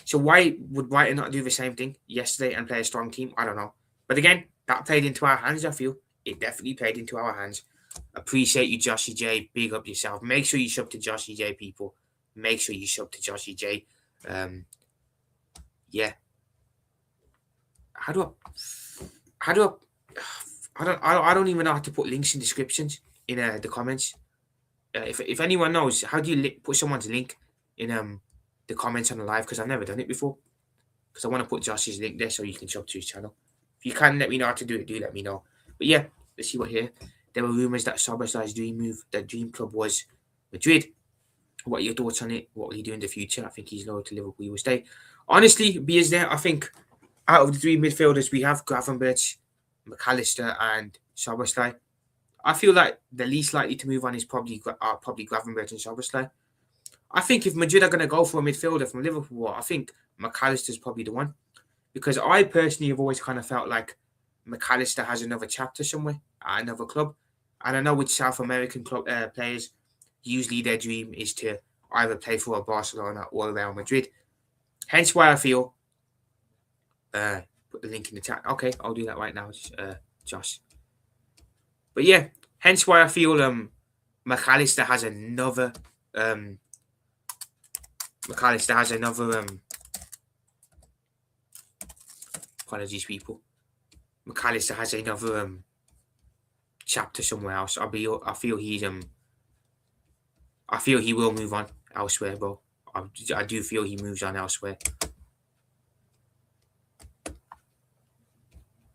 so why would Brighton not do the same thing yesterday and play a strong team? I don't know. But again, that played into our hands, I feel. It definitely played into our hands. Appreciate you, Joshy J. Big up yourself. Make sure you sub to Joshy J, people. Make sure you sub to Joshy J. Yeah. I don't even know how to put links in descriptions in the comments. If anyone knows, how do you put someone's link in the comments on the live? Because I've never done it before. Because I want to put Josh's link there so you can sub to his channel. If you can let me know how to do it, do let me know. But yeah, let's see what here. There were rumours that Soberslai's dream club was Madrid. What are your thoughts on it? What will he do in the future? I think he's loyal to Liverpool. He will stay. Honestly, Beers there, I think out of the 3 midfielders we have, Gravenberch, McAllister and Soberslai, I feel like the least likely to move on is probably Gravenberch and Soberslai. I think if Madrid are going to go for a midfielder from Liverpool, I think McAllister's probably the one. Because I personally have always kind of felt like McAllister has another chapter somewhere at another club. And I know with South American club players, usually their dream is to either play for a Barcelona or Real Madrid. Hence why I feel... put the link in the chat. Okay, I'll do that right now, Josh. But yeah, hence why I feel McAllister has another... apologies, people. McAllister has another chapter somewhere else. I feel he will move on elsewhere, bro. I do feel he moves on elsewhere.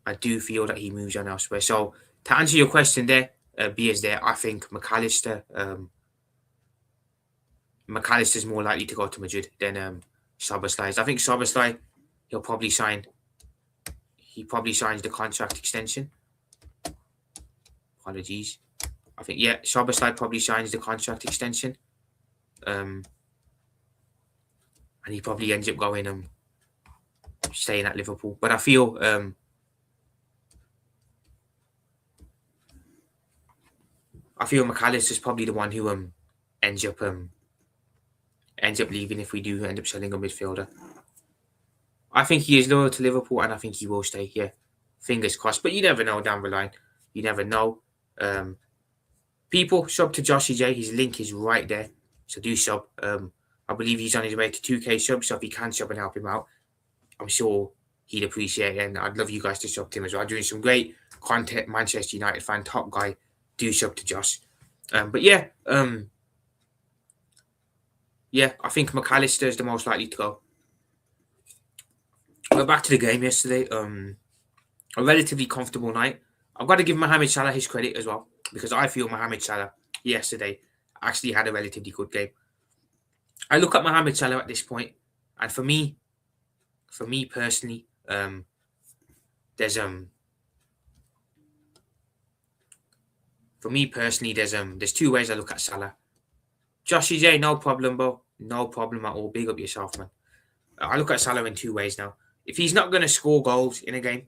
I do feel that he moves on elsewhere. So to answer your question there, Beers there, I think McAllister's more likely to go to Madrid than Soberslai. I think Soberslai, he probably signs the contract extension. Apologies. I think, yeah, Soberslai probably signs the contract extension. And he probably ends up going staying at Liverpool. But I feel McAllister's probably the one who ends up leaving if we do end up selling a midfielder. I think he is loyal to Liverpool and I think he will stay here. Fingers crossed. But you never know down the line. You never know. People, sub to Joshy J. His link is right there. So do sub. I believe he's on his way to 2K subs. So if he can sub and help him out, I'm sure he'd appreciate it. And I'd love you guys to sub to him as well. Doing some great content. Manchester United fan, top guy. Do sub to Josh. But yeah. Yeah, I think McAllister is the most likely to go. We're back to the game yesterday. A relatively comfortable night. I've got to give Mohamed Salah his credit as well, because I feel Mohamed Salah yesterday actually had a relatively good game. I look at Mohamed Salah at this point, and for me personally, there's 2 ways I look at Salah. Joshy J, no problem, bro. No problem at all. Big up yourself, man. I look at Salah in 2 ways now. If he's not going to score goals in a game,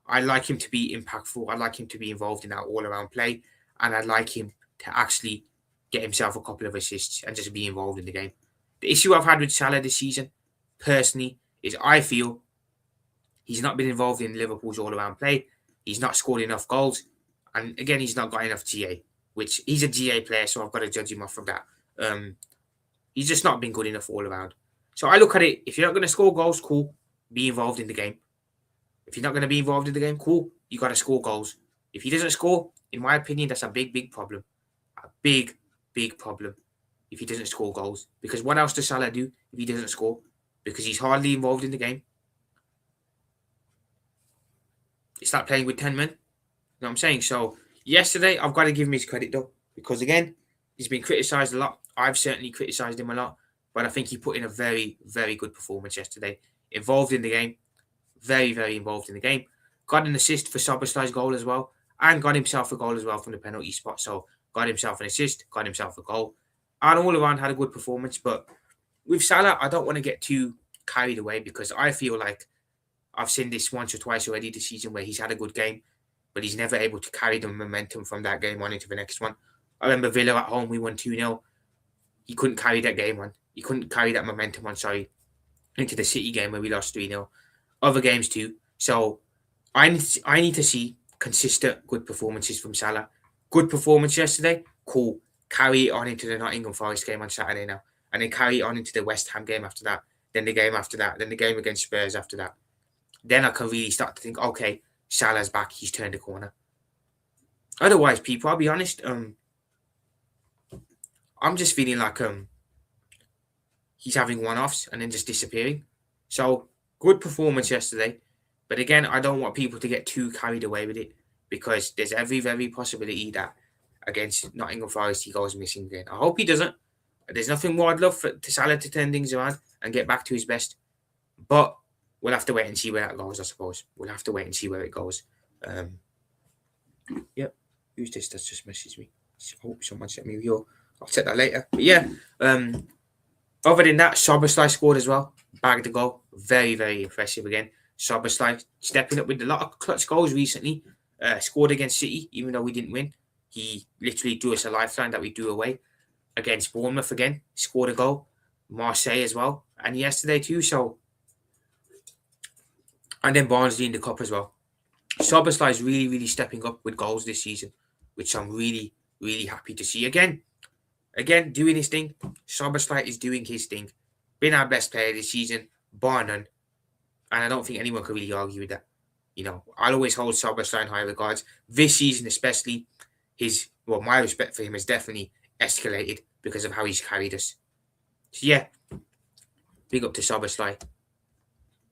I like him to be impactful. I like him to be involved in that all-around play. And I'd like him to actually get himself a couple of assists and just be involved in the game. The issue I've had with Salah this season, personally, is I feel he's not been involved in Liverpool's all-around play. He's not scored enough goals. And again, he's not got enough GA, which he's a GA player, so I've got to judge him off from that. He's just not been good enough all around. So I look at it, if you're not going to score goals, cool, be involved in the game. If you're not going to be involved in the game, cool. You got to score goals. If he doesn't score, in my opinion, that's a big problem. A big problem if he doesn't score goals. Because what else does Salah do if he doesn't score? Because he's hardly involved in the game. It's like playing with 10 men. You know what I'm saying? So, yesterday, I've got to give him his credit, though. Because, again, he's been criticised a lot. I've certainly criticised him a lot. But I think he put in a very good performance yesterday. Involved in the game. Very involved in the game. Got an assist for Szoboszlai's goal as well. And got himself a goal as well from the penalty spot. So, got himself an assist. Got himself a goal. And all around had a good performance. But with Salah, I don't want to get too carried away. Because I feel like I've seen this once or twice already this season where he's had a good game. But he's never able to carry the momentum from that game on into the next one. I remember Villa at home, we won 2-0. He couldn't carry that game on. He couldn't carry that momentum on, into the City game where we lost 3-0. Other games too. So I need to see consistent good performances from Salah. Good performance yesterday, cool. Carry it on into the Nottingham Forest game on Saturday now. And then carry it on into the West Ham game after that. Then the game after that. Then the game against Spurs after that. Then I can really start to think, okay, Salah's back. He's turned the corner. Otherwise, people, I'll be honest, I'm just feeling like he's having one-offs and then just disappearing. So, good performance yesterday. But again, I don't want people to get too carried away with it because there's every possibility that against Nottingham Forest he goes missing again. I hope he doesn't. There's nothing more I'd love for Salah to turn things around and get back to his best. But we'll have to wait and see where that goes, I suppose. We'll have to wait and see where it goes. Yep. Who's this that's just messaged me? I hope someone sent me a video. I'll check that later. But yeah, other than that, Szoboszlai scored as well. Bagged the goal. Very impressive again. Szoboszlai stepping up with a lot of clutch goals recently. Scored against City, even though we didn't win. He literally drew us a lifeline that we drew away. Against Bournemouth again, scored a goal. Marseille as well. And yesterday too, so. And then Barnsley in the cup as well. Szoboszlai is really stepping up with goals this season, which I'm really happy to see. Again, doing his thing. Szoboszlai is doing his thing. Been our best player this season, bar none. And I don't think anyone can really argue with that. You know, I'll always hold Szoboszlai in high regards. This season especially, my respect for him has definitely escalated because of how he's carried us. So yeah, big up to Szoboszlai.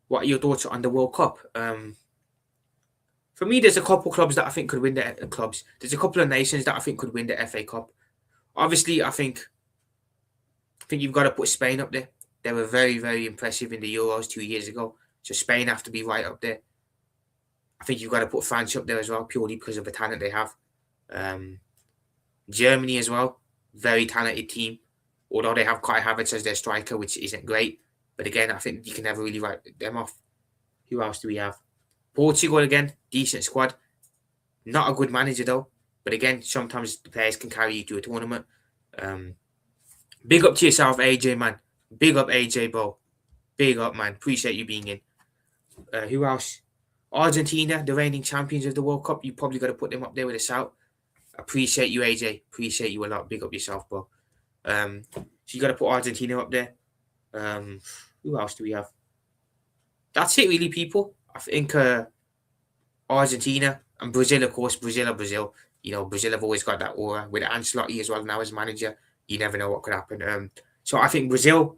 What are your thoughts on the World Cup? For me, there's a couple clubs that I think could win the clubs. There's a couple of nations that I think could win the FA Cup. Obviously, I think you've got to put Spain up there. They were very impressive in the Euros 2 years ago. So Spain have to be right up there. I think you've got to put France up there as well, purely because of the talent they have. Germany as well, very talented team. Although they have Kai Havertz as their striker, which isn't great. But again, I think you can never really write them off. Who else do we have? Portugal again, decent squad. Not a good manager though. But again, sometimes the players can carry you to a tournament. Big up to yourself, AJ, man. Big up, AJ, bro. Big up, man. Appreciate you being in. Who else? Argentina, the reigning champions of the World Cup. You probably got to put them up there with a shout. Appreciate you, AJ. Appreciate you a lot. Big up yourself, bro. So you got to put Argentina up there. Who else do we have? That's it, really, people. I think Argentina and Brazil, of course. Brazil. You know, Brazil have always got that aura. With Ancelotti as well now as manager, you never know what could happen. So I think Brazil,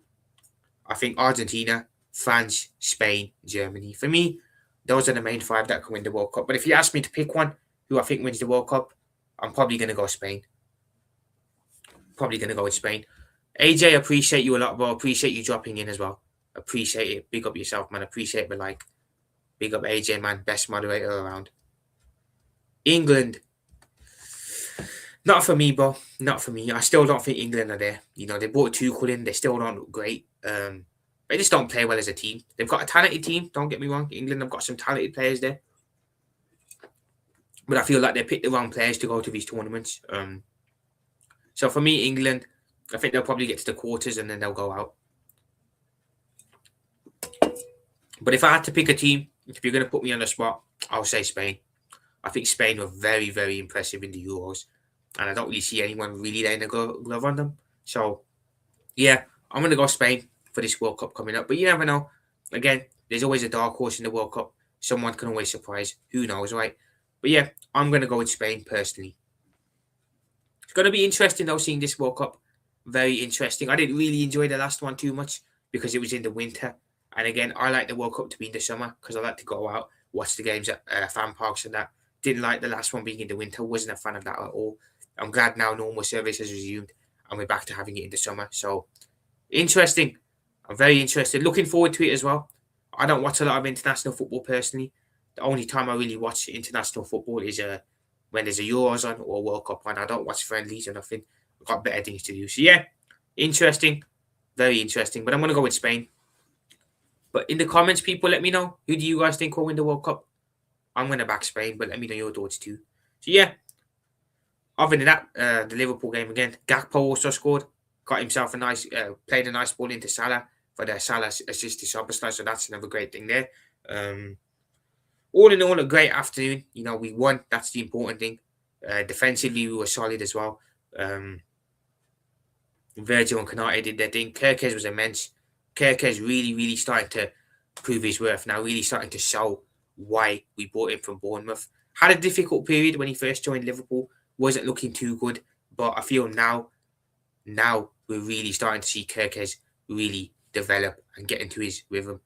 I think Argentina, France, Spain, Germany. For me, those are the main five that can win the World Cup. But if you ask me to pick one who I think wins the World Cup, I'm probably going to go Spain. Probably going to go with Spain. AJ, appreciate you a lot, bro. Appreciate you dropping in as well. Appreciate it. Big up yourself, man. Appreciate the like. Big up AJ, man. Best moderator around. England. Not for me, bro. Not for me. I still don't think England are there. You know, they brought Tuchel in. They still don't look great. They just don't play well as a team. They've got a talented team. Don't get me wrong. England have got some talented players there. But I feel like they picked the wrong players to go to these tournaments. So for me, England, I think they'll probably get to the quarters and then they'll go out. But if I had to pick a team, if you're going to put me on the spot, I'll say Spain. I think Spain were very impressive in the Euros. And I don't really see anyone really laying a glove on them. So, yeah, I'm going to go Spain for this World Cup coming up. But you never know. Again, there's always a dark horse in the World Cup. Someone can always surprise. Who knows, right? But yeah, I'm going to go with Spain personally. It's going to be interesting though seeing this World Cup. Very interesting. I didn't really enjoy the last one too much because it was in the winter. And again, I like the World Cup to be in the summer because I like to go out, watch the games at fan parks and that. Didn't like the last one being in the winter. Wasn't a fan of that at all. I'm glad now normal service has resumed and we're back to having it in the summer. So interesting. I'm very interested. Looking forward to it as well. I don't watch a lot of international football personally. The only time I really watch international football is when there's a Euros on or a World Cup on. I don't watch friendlies or nothing. I've got better things to do. So yeah, interesting. Very interesting. But I'm gonna go with Spain. But in the comments, people, let me know, who do you guys think will win the World Cup? I'm gonna back Spain, but let me know your thoughts too. So yeah, other than that, the Liverpool game again. Gakpo also scored, got himself played a nice ball into Salah for the Salah assist to Szoboszlai, so that's another great thing there. All in all, a great afternoon. You know, we won. That's the important thing. Defensively, we were solid as well. Virgil and Kanate did their thing. Kerkez was immense. Kerkez really, really starting to prove his worth now, really starting to show why we bought him from Bournemouth. Had a difficult period when he first joined Liverpool, wasn't looking too good, but I feel now we're really starting to see Kerkez really develop and get into his rhythm.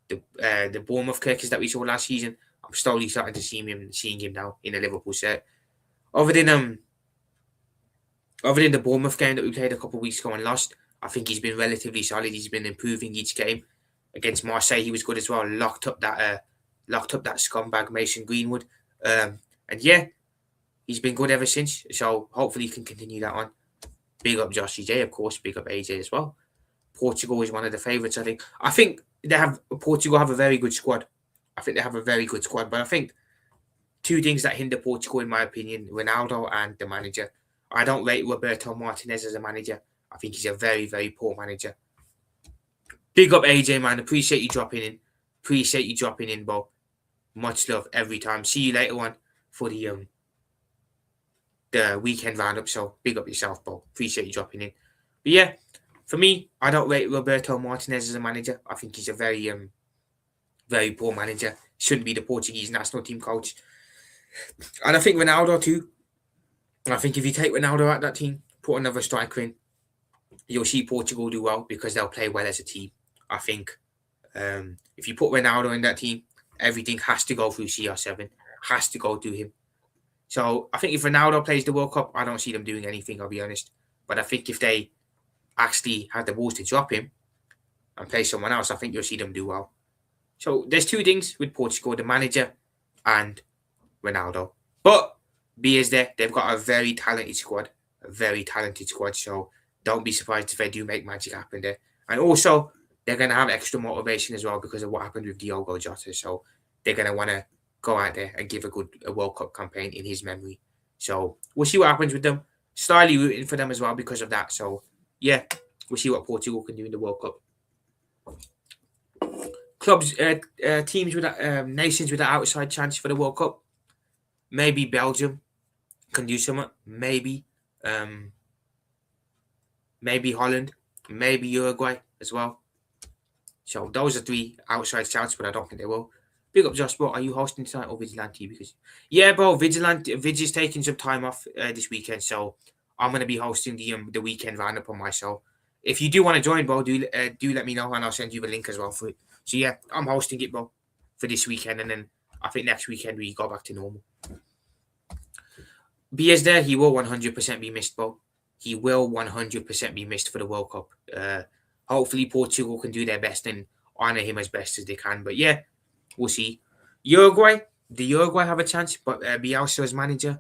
The Bournemouth Kerkez that we saw last season, I'm slowly starting to seeing him now in a Liverpool set. Other than the Bournemouth game that we played a couple of weeks ago and lost, I think he's been relatively solid. He's been improving each game. Against Marseille, he was good as well. Locked up that scumbag Mason Greenwood. And yeah, he's been good ever since. So hopefully he can continue that on. Big up Joshy J, of course. Big up AJ as well. Portugal is one of the favourites, I think. I think Portugal have a very good squad. I think they have a very good squad. But I think two things that hinder Portugal, in my opinion, Ronaldo and the manager. I don't rate Roberto Martinez as a manager. I think he's a very, very poor manager. Big up AJ, man. Appreciate you dropping in. Bo. Much love every time. See you later on for the weekend roundup. So big up yourself, Bo. Appreciate you dropping in. But yeah, for me, I don't rate Roberto Martinez as a manager. I think he's a very very poor manager. Shouldn't be the Portuguese national team coach. And I think Ronaldo too. I think if you take Ronaldo out of that team, put another striker in, you'll see Portugal do well because they'll play well as a team. I think if you put Ronaldo in that team, everything has to go through CR7, has to go through him. So I think if Ronaldo plays the World Cup, I don't see them doing anything, I'll be honest. But I think if they actually have the balls to drop him and play someone else, I think you'll see them do well. So there's two things with Portugal, the manager and Ronaldo. But B is there. They've got a very talented squad. So don't be surprised if they do make magic happen there. And also, they're going to have extra motivation as well because of what happened with Diogo Jota. So they're going to want to go out there and give a World Cup campaign in his memory. So we'll see what happens with them. Slightly rooting for them as well because of that. So yeah, we'll see what Portugal can do in the World Cup. Clubs, teams with nations with an outside chance for the World Cup. Maybe Belgium can do something. Maybe Holland. Maybe Uruguay as well. So those are three outside shouts, but I don't think they will. Big up, Josh, bro. Are you hosting tonight or Vigilante? Because yeah, bro, Vig is taking some time off this weekend, so I'm gonna be hosting the weekend roundup on myself. If you do want to join, bro, do let me know and I'll send you the link as well for it. So yeah, I'm hosting it, bro, for this weekend, and then I think next weekend we go back to normal. B is there. He will 100% be missed, bro. He will 100% be missed for the World Cup. Hopefully Portugal can do their best and honour him as best as they can. But yeah, we'll see. Uruguay. The Uruguay have a chance, but Bielsa as manager.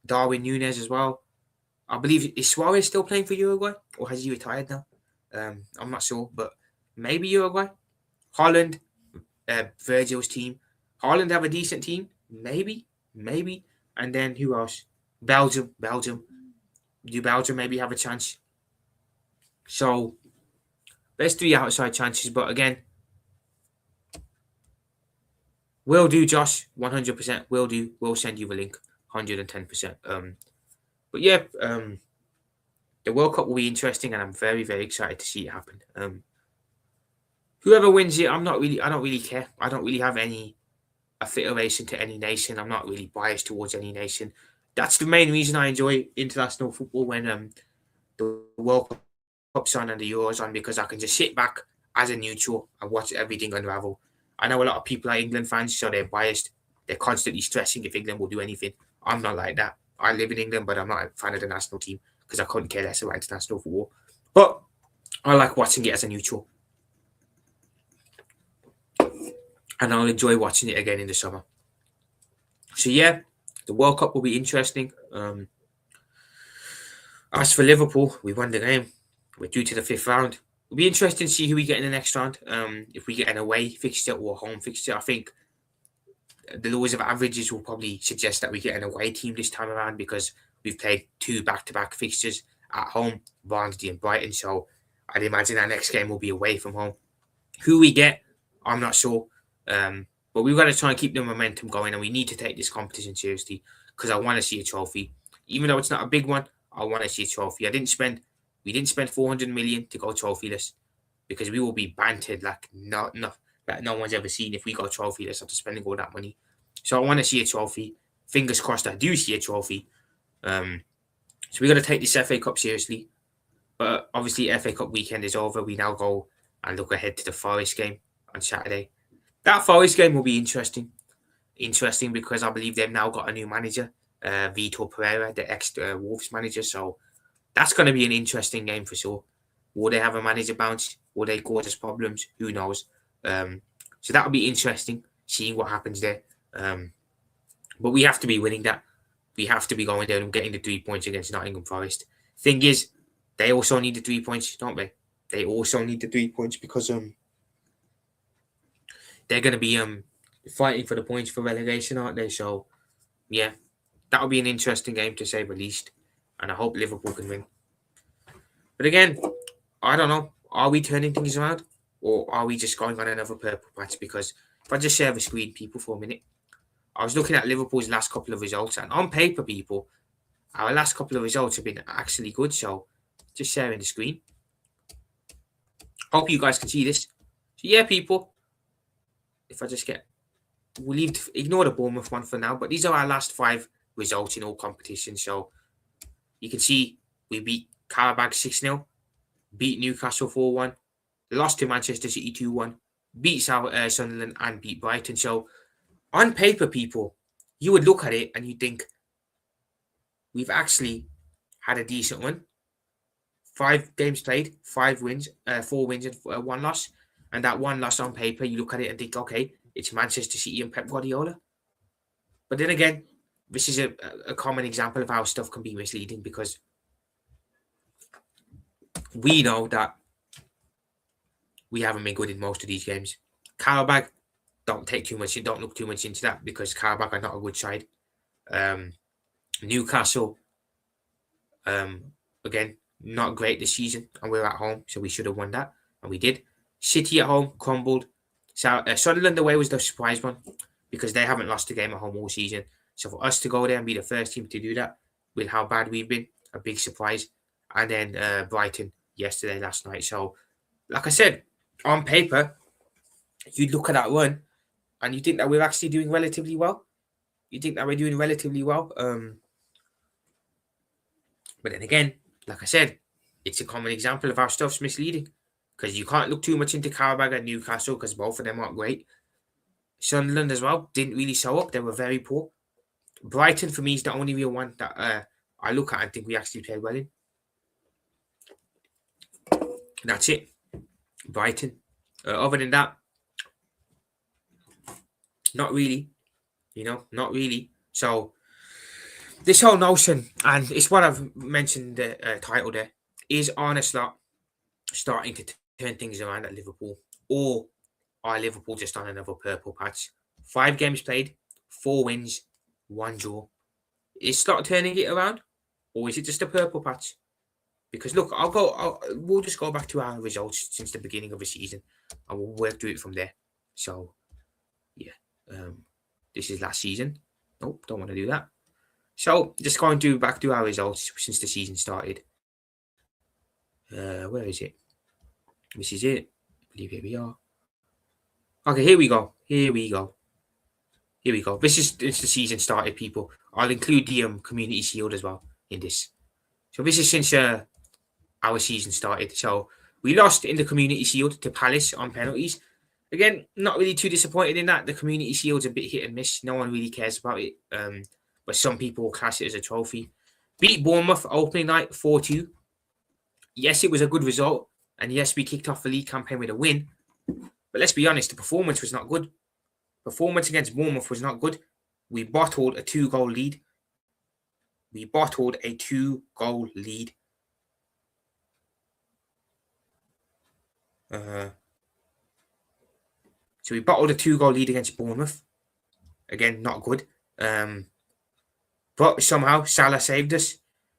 Darwin Núñez as well. I believe, is Suarez still playing for Uruguay? Or has he retired now? I'm not sure, but maybe Uruguay. Holland, Virgil's team. Holland have a decent team. Maybe. And then who else? Belgium. Do Belgium maybe have a chance? So, there's three outside chances, but again, will do, Josh. 100% will do. We'll send you the link. 110%. But yeah, the World Cup will be interesting, and I'm very, very excited to see it happen. Whoever wins it, I don't really care. I don't really have any federation to any nation. I'm not really biased towards any nation. That's the main reason I enjoy international football when the World Cup's on and the Euros on, because I can just sit back as a neutral and watch everything unravel. I know a lot of people are England fans, so they're biased. They're constantly stressing if England will do anything. I'm not like that. I live in England, but I'm not a fan of the national team because I couldn't care less about international football. But I like watching it as a neutral. And I'll enjoy watching it again in the summer. So yeah, the World Cup will be interesting. As for Liverpool, we won the game. We're due to the 5th round. It'll be interesting to see who we get in the next round. If we get an away fixture or a home fixture, I think the laws of averages will probably suggest that we get an away team this time around because we've played 2 back-to-back fixtures at home, Barnsley and Brighton. So I'd imagine our next game will be away from home. Who we get, I'm not sure. But we've got to try and keep the momentum going, and we need to take this competition seriously because I want to see a trophy. Even though it's not a big one, I want to see a trophy. We didn't spend 400 million to go trophyless because we will be bantered like no one's ever seen if we go trophyless after spending all that money. So I want to see a trophy. Fingers crossed I do see a trophy. So we got to take this FA Cup seriously. But obviously FA Cup weekend is over. We now go and look ahead to the Forest game on Saturday. That Forest game will be interesting. Interesting because I believe they've now got a new manager, Vitor Pereira, the ex-Wolves manager. So that's going to be an interesting game for sure. Will they have a manager bounce? Will they cause us problems? Who knows? So that'll be interesting, seeing what happens there. But we have to be winning that. We have to be going there and getting the 3 points against Nottingham Forest. Thing is, they also need the 3 points, don't they? They also need the 3 points because they're going to be fighting for the points for relegation, aren't they? So, yeah, that'll be an interesting game to say the least. And I hope Liverpool can win. But again, I don't know. Are we turning things around? Or are we just going on another purple patch? Because if I just share the screen, people, for a minute. I was looking at Liverpool's last couple of results. And on paper, people, our last couple of results have been actually good. So, just sharing the screen. Hope you guys can see this. So, yeah, people. If I just we'll ignore the Bournemouth one for now. But these are our last 5 results in all competitions. So, you can see we beat Karabakh 6-0. Beat Newcastle 4-1, lost to Manchester City 2-1, beat Sunderland and beat Brighton. So, on paper, people, you would look at it and you think we've actually had a decent one. 5 games played, 5 wins, 4 wins and 1 loss. And that 1 loss on paper, you look at it and think, okay, it's Manchester City and Pep Guardiola. But then again, this is a common example of how stuff can be misleading because we know that we haven't been good in most of these games. Karabakh, don't look too much into that because Karabakh are not a good side. Newcastle, again, not great this season, and we're at home, so we should have won that, and we did. City at home crumbled. So Sunderland away was the surprise one because they haven't lost a game at home all season. So for us to go there and be the first team to do that with how bad we've been, a big surprise. And then Brighton last night. So, like I said, on paper, you look at that run and you think that we're actually doing relatively well. You think that we're doing relatively well. But then again, like I said, it's a common example of how stuff's misleading because you can't look too much into Karabakh and Newcastle because both of them aren't great. Sunderland as well didn't really show up. They were very poor. Brighton, for me, is the only real one that I look at and think we actually played well in. That's it. Brighton. Other than that, not really. Not really. So, this whole notion, and it's what I've mentioned the title there, is Arne Slot starting to turn things around at Liverpool? Or are Liverpool just on another purple patch? 5 games played, 4 wins, 1 draw. Is Slot turning it around? Or is it just a purple patch? Because look, we'll just go back to our results since the beginning of the season and we'll work through it from there. So, yeah. This is last season. Nope, don't want to do that. So, just going to back to our results since the season started. Where is it? This is it. I believe here we are. Okay, here we go. Here we go. This is the season started, people. I'll include the Community Shield as well in this. So this is since our season started. So we lost in the Community Shield to Palace on penalties. Again, not really too disappointed in that. The Community Shield's a bit hit and miss. No one really cares about it. But some people will class it as a trophy. Beat Bournemouth opening night 4-2. Yes, it was a good result. And yes, we kicked off the league campaign with a win. But let's be honest, the performance was not good. Performance against Bournemouth was not good. We bottled a 2-goal lead. So we bottled a 2-goal lead against Bournemouth. Again, not good. But somehow Salah saved us.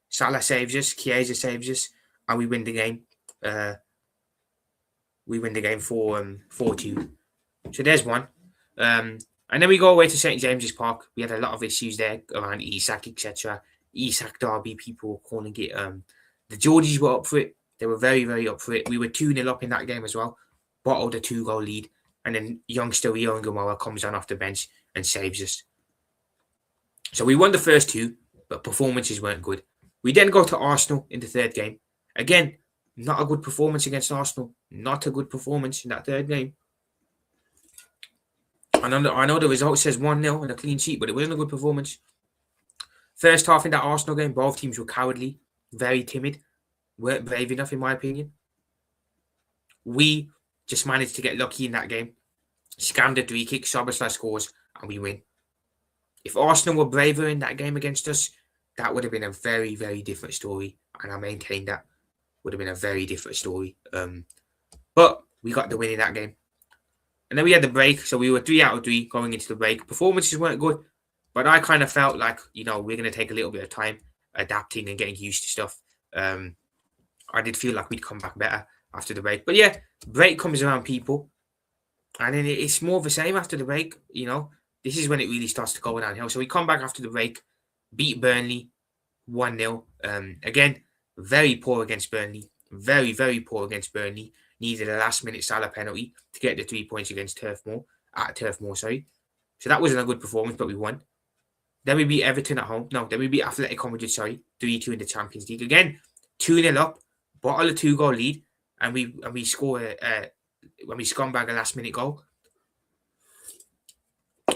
Salah saves us. Chiesa saves us. And we win the game. We win the game 4-2. So there's one. And then we go away to St. James's Park. We had a lot of issues there around Isak, etc. Isak derby, people calling it. The Geordies were up for it. They were very, very up for it. We were 2-0 up in that game as well. Bottled a 2-goal lead. And then youngster Rio Gamora comes on off the bench and saves us. So we won the first two, but performances weren't good. We then go to Arsenal in the third game. Again, not a good performance against Arsenal. Not a good performance in that third game. I know the result says 1-0 and a clean sheet, but it wasn't a good performance. First half in that Arsenal game, both teams were cowardly, very timid, weren't brave enough in my opinion. We just managed to get lucky in that game. Scammed a 3-kick, Szoboszlai scores, and we win. If Arsenal were braver in that game against us, that would have been a very, very different story. And I maintain that would have been a very different story. But we got the win in that game. And then we had the break. So we were 3 out of 3 going into the break. Performances weren't good. But I kind of felt like, we're going to take a little bit of time adapting and getting used to stuff. I did feel like we'd come back better after the break. But yeah, break comes around, people. And then it's more of the same after the break, This is when it really starts to go downhill. So we come back after the break, beat Burnley 1-0. Again, very poor against Burnley. Very, very poor against Burnley. Needed a last-minute Salah penalty to get the 3 points against Turf Moor. So that wasn't a good performance, but we won. Then we beat Everton at home. No, then we beat Atletico Madrid, 3-2 in the Champions League. Again, 2-0 up, bottle a 2-goal lead, and we score when we scumbag a last-minute goal.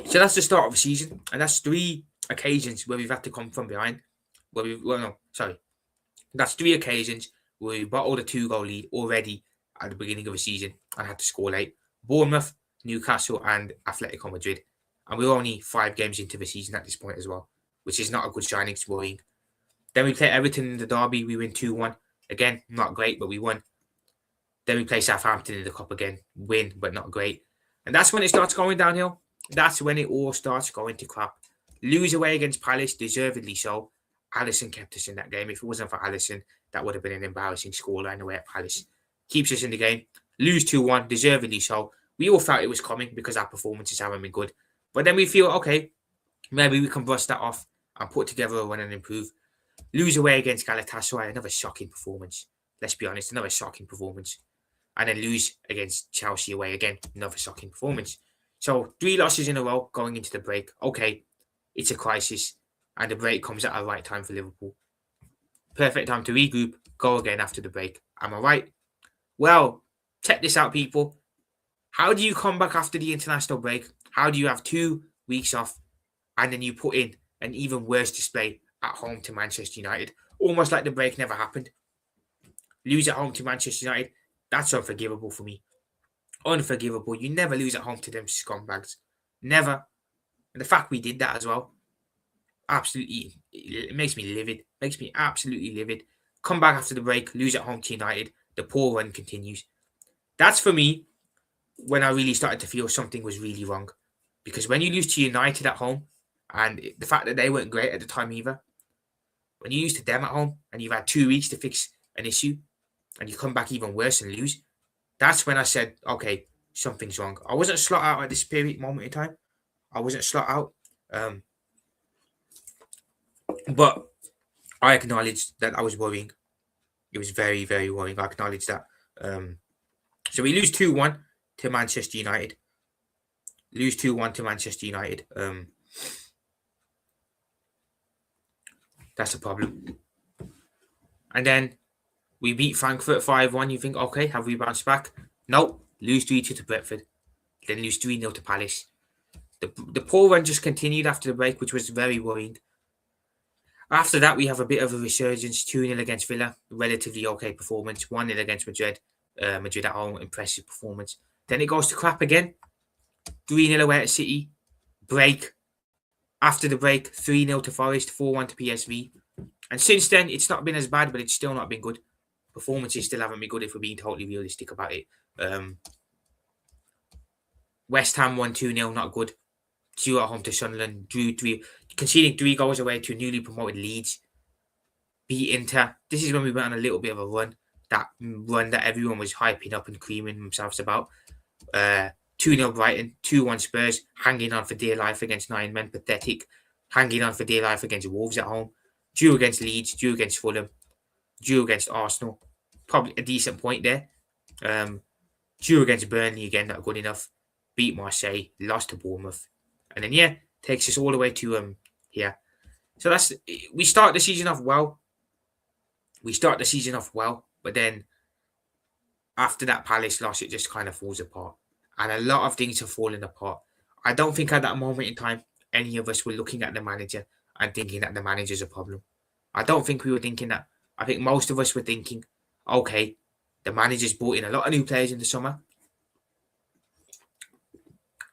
So that's the start of the season, and that's 3 occasions where we've had to come from behind. That's 3 occasions where we bottled a 2-goal lead already at the beginning of the season and had to score late. Bournemouth, Newcastle, and Atletico Madrid. And we're only 5 games into the season at this point as well, which is not a good signing. It's worrying. Then we play Everton in the derby. We win 2-1. Again, not great, but we won. Then we play Southampton in the cup again. Win, but not great. And that's when it starts going downhill. That's when it all starts going to crap. Lose away against Palace, deservedly so. Alisson kept us in that game. If it wasn't for Alisson, that would have been an embarrassing scoreline away at Palace. Keeps us in the game. Lose 2-1, deservedly so. We all felt it was coming because our performances haven't been good. But then we feel, okay, maybe we can brush that off and put together a run and improve. Lose away against Galatasaray, another shocking performance. Let's be honest, another shocking performance. And then lose against Chelsea away again, another shocking performance. So 3 losses in a row going into the break. Okay, it's a crisis. And the break comes at the right time for Liverpool. Perfect time to regroup, go again after the break. Am I right? Well, check this out, people. How do you come back after the international break? How do you have 2 weeks off and then you put in an even worse display at home to Manchester United? Almost like the break never happened. Lose at home to Manchester United. That's unforgivable for me. Unforgivable. You never lose at home to them scumbags. Never. And the fact we did that as well, absolutely, it makes me livid. Makes me absolutely livid. Come back after the break, lose at home to United. The poor run continues. That's for me when I really started to feel something was really wrong. Because when you lose to United at home, and the fact that they weren't great at the time either, when you lose to them at home and you've had 2 weeks to fix an issue, and you come back even worse and lose, that's when I said, okay, something's wrong. I wasn't slot out at this moment in time. I wasn't slot out. But I acknowledged that I was worrying. It was very, very worrying. I acknowledge that. So we lose 2-1 to Manchester United. lose 2-1 to Manchester United. That's a problem. And then we beat Frankfurt 5-1. You think, okay, have we bounced back? Nope. Lose 3-2 to Brentford. Then lose 3-0 to Palace. The poor run just continued after the break, which was very worrying. After that, we have a bit of a resurgence. 2-0 against Villa. Relatively okay performance. 1-0 against Madrid. Madrid at home. Impressive performance. Then it goes to crap again. 3-0 away at City. Break. After the break, 3-0 to Forest. 4-1 to PSV. And since then, it's not been as bad, but it's still not been good. Performances still haven't been good if we're being totally realistic about it. West Ham won 2-0, not good. 2 at home to Sunderland, conceding 3 goals away to newly promoted Leeds. Beat Inter. This is when we went on a little bit of a run. That run that everyone was hyping up and creaming themselves about. 2-0 Brighton, 2-1 Spurs, hanging on for dear life against 9 men, pathetic. Hanging on for dear life against Wolves at home. Drew against Leeds, drew against Fulham, drew against Arsenal. Probably a decent point there. Drew against Burnley again, not good enough. Beat Marseille, lost to Bournemouth. And then, takes us all the way to here. So we start the season off well. But then after that Palace loss, it just kind of falls apart. And a lot of things have fallen apart. I don't think at that moment in time, any of us were looking at the manager and thinking that the manager's a problem. I don't think we were thinking that. I think most of us were thinking, okay, the manager's brought in a lot of new players in the summer.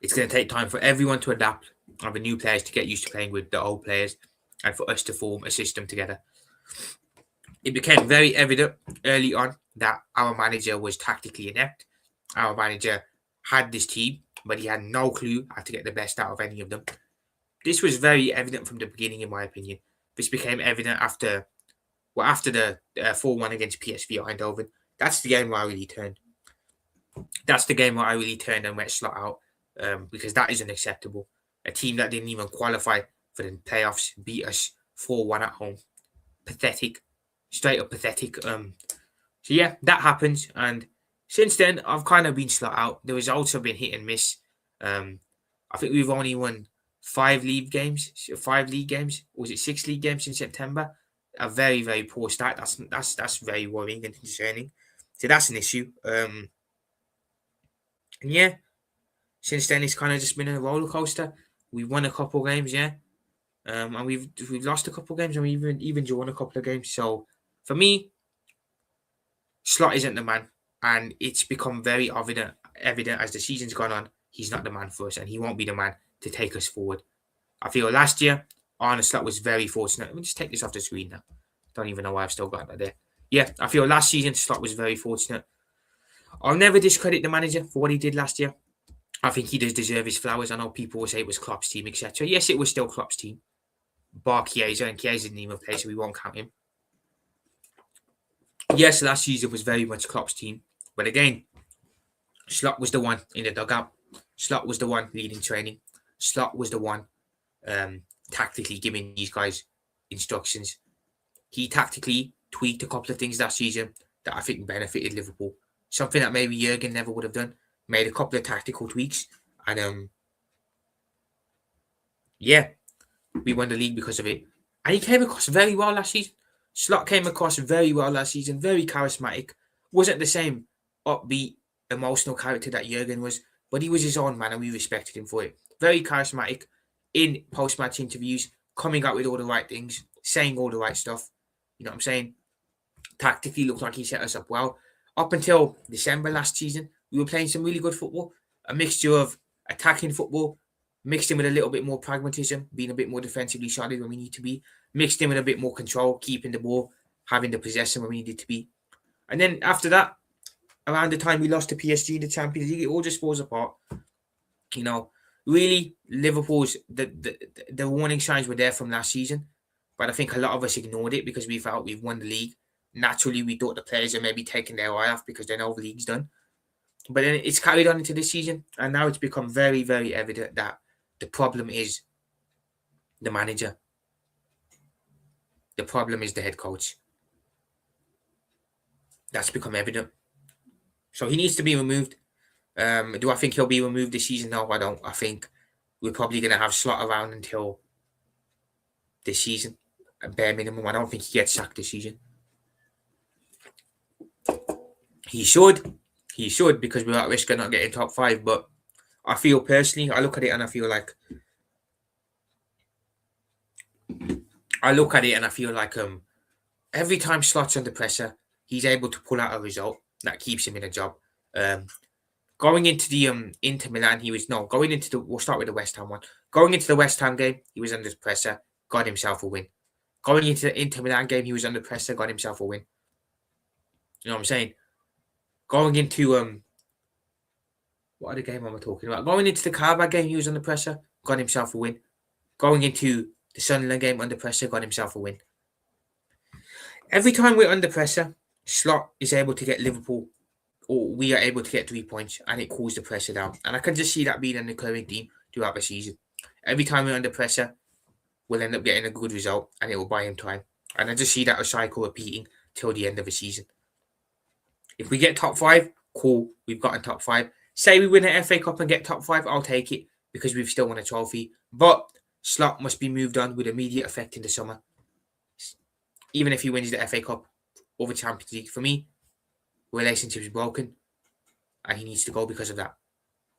It's going to take time for everyone to adapt, and the new players to get used to playing with the old players, and for us to form a system together. It became very evident early on that our manager was tactically inept. Our manager had this team, but he had no clue how to get the best out of any of them. This was very evident from the beginning, in my opinion. This became evident after the 4-1 against PSV Eindhoven. That's the game where I really turned. And went slot out. Because that is unacceptable. A team that didn't even qualify for the playoffs beat us 4-1 at home. Pathetic. Straight up pathetic. That happens. And since then, I've kind of been slot out. The results have been hit and miss. I think we've only won 5 league games. Or was it 6 league games in September? A very, very poor start. That's very worrying and concerning. So that's an issue. Since then, it's kind of just been a roller coaster. We've won a couple of games, and we've lost a couple of games, and we've even drawn a couple of games. So for me, Slot isn't the man, and it's become very evident as the season's gone on. He's not the man for us, and he won't be the man to take us forward. I feel last year, Arne Slot was very fortunate. Let me just take this off the screen now. Don't even know why I've still got that there. Yeah, I feel last season Slot was very fortunate. I'll never discredit the manager for what he did last year. I think he does deserve his flowers. I know people will say it was Klopp's team, etc. Yes, it was still Klopp's team. Bar Chiesa, and Chiesa didn't even play, so we won't count him. Yes, last season was very much Klopp's team. But again, Slot was the one in the dugout. Slot was the one leading training. Slot was the one tactically giving these guys instructions. He tactically tweaked a couple of things last season that I think benefited Liverpool. Something that maybe Jurgen never would have done. Made a couple of tactical tweaks, and we won the league because of it. And he came across very well last season. Slot came across very well last season, very charismatic. Wasn't the same upbeat, emotional character that Jurgen was, but he was his own man, and we respected him for it. Very charismatic in post-match interviews, coming out with all the right things, saying all the right stuff. You know what I'm saying? Tactically looked like he set us up well. Up until December last season, we were playing some really good football, a mixture of attacking football, mixed in with a little bit more pragmatism, being a bit more defensively solid when we need to be, mixed in with a bit more control, keeping the ball, having the possession when we needed to be. And then after that, around the time we lost to PSG in the Champions League, it all just falls apart. You know, really, Liverpool's, the warning signs were there from last season, but I think a lot of us ignored it because we felt we've won the league. Naturally, we thought the players are maybe taking their eye off because they know the league's done. But then it's carried on into this season, and now it's become very, very evident that the problem is the manager. The problem is the head coach. That's become evident. So he needs to be removed. Do I think he'll be removed this season? No, I don't. I think we're probably going to have Slot around until this season, at bare minimum. I don't think he gets sacked this season. He should, because we're at risk of not getting top 5. But I feel personally, I look at it and I feel like every time Slot's under pressure, he's able to pull out a result that keeps him in a job. Going into the Inter Milan, we'll start with the West Ham one. Going into the West Ham game, he was under pressure, got himself a win. Going into the Inter Milan game, he was under pressure, got himself a win. You know what I'm saying? Going into what other game am I talking about? Going into the Carabao game, he was under pressure, got himself a win. Going into the Sunderland game under pressure, got himself a win. Every time we're under pressure, Slot is able to get Liverpool, or we are able to get 3 points, and it cools the pressure down. And I can just see that being an occurring theme throughout the season. Every time we're under pressure, we'll end up getting a good result, and it will buy him time. And I just see that a cycle repeating till the end of the season. If we get top 5, cool, we've gotten top 5. Say we win an FA Cup and get top 5, I'll take it because we've still won a trophy. But Slot must be moved on with immediate effect in the summer. Even if he wins the FA Cup or the Champions League, for me, relationship is broken and he needs to go because of that.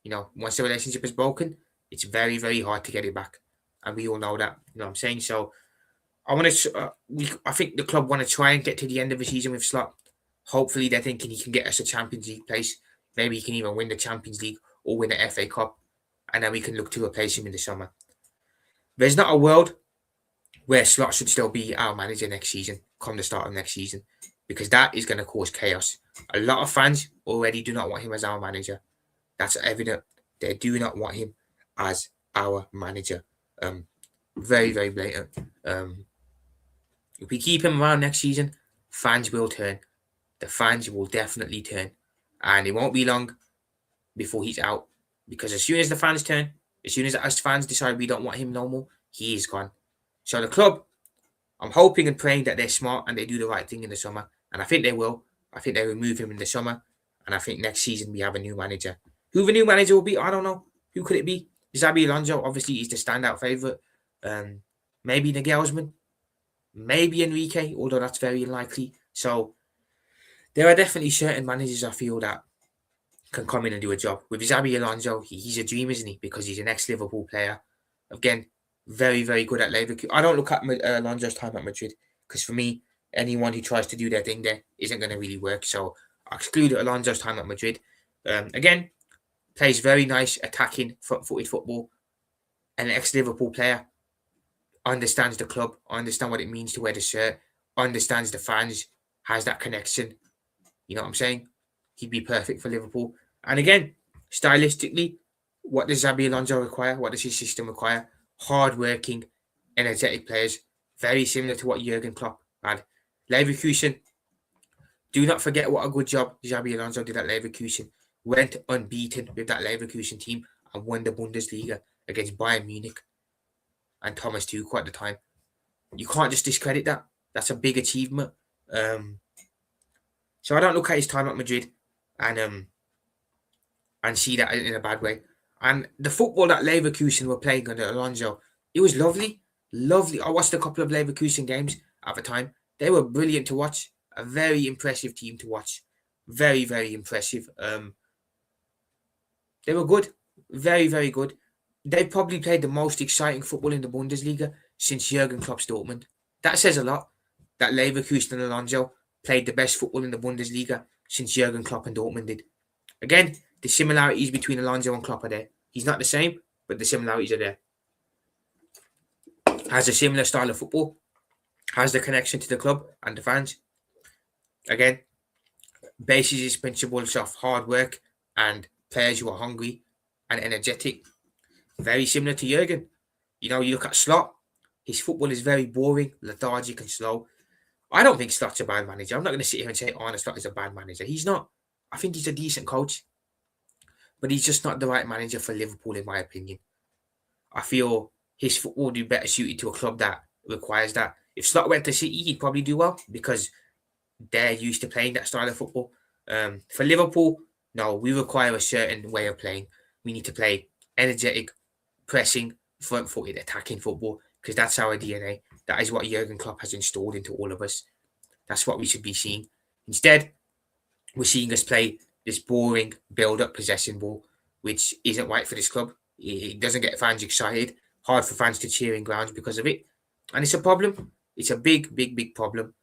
You know, once the relationship is broken, it's very, very hard to get it back. And we all know that. You know what I'm saying? So I think the club want to try and get to the end of the season with Slot. Hopefully they're thinking he can get us a Champions League place. Maybe he can even win the Champions League or win the FA Cup. And then we can look to replace him in the summer. There's not a world where Slot should still be our manager next season, come the start of next season, because that is going to cause chaos. A lot of fans already do not want him as our manager. That's evident. They do not want him as our manager. Very, very blatant. If we keep him around next season, fans will turn. The fans will definitely turn. And it won't be long before he's out. Because as soon as the fans turn, as soon as us fans decide we don't want him no more, he is gone. So the club, I'm hoping and praying that they're smart and they do the right thing in the summer. And I think they will. I think they will move him in the summer. And I think next season we have a new manager. Who the new manager will be, I don't know. Who could it be? Xabi Alonso, obviously, he's the standout favourite. Maybe Nagelsmann. Maybe Enrique, although that's very unlikely. So there are definitely certain managers I feel that can come in and do a job. With Xabi Alonso, he's a dream, isn't he? Because he's an ex-Liverpool player. Again, very, very good at Liverpool. I don't look at Alonso's time at Madrid because for me, anyone who tries to do their thing there isn't going to really work. So I exclude Alonso's time at Madrid. Again, plays very nice attacking front-footed football. An ex-Liverpool player, understands the club, understands what it means to wear the shirt, understands the fans, has that connection. You know what I'm saying? He'd be perfect for Liverpool. And again, stylistically, what does Xabi Alonso require? What does his system require? Hard-working, energetic players. Very similar to what Jurgen Klopp had. Leverkusen, do not forget what a good job Xabi Alonso did at Leverkusen. Went unbeaten with that Leverkusen team and won the Bundesliga against Bayern Munich and Thomas Tuchel at the time. You can't just discredit that. That's a big achievement. So I don't look at his time at Madrid and see that in a bad way. And the football that Leverkusen were playing under Alonso, it was lovely. Lovely. I watched a couple of Leverkusen games at the time. They were brilliant to watch. A very impressive team to watch. Very, very impressive. They were good. Very, very good. They probably played the most exciting football in the Bundesliga since Jurgen Klopp's Dortmund. That says a lot. That Leverkusen and Alonso played the best football in the Bundesliga since Jurgen Klopp and Dortmund did. Again, the similarities between Alonso and Klopp are there. He's not the same, but the similarities are there. Has a similar style of football. Has the connection to the club and the fans. Again, bases his principles of hard work and players who are hungry and energetic. Very similar to Jurgen. You know, you look at Slot. His football is very boring, lethargic and slow. I don't think Slot's a bad manager. I'm not going to sit here and say Arne Slot is a bad manager. He's not. I think he's a decent coach. But he's just not the right manager for Liverpool, in my opinion. I feel his football would be better suited to a club that requires that. If Slot went to City, he'd probably do well because they're used to playing that style of football. For Liverpool, No, we require a certain way of playing. We need to play energetic, pressing, front-footed, attacking football because that's our DNA. That is what Jurgen Klopp has installed into all of us. That's what we should be seeing. Instead, we're seeing us play this boring build-up possession ball, which isn't right for this club. It doesn't get fans excited. Hard for fans to cheer in grounds because of it, and it's a problem. It's a big, big, big problem.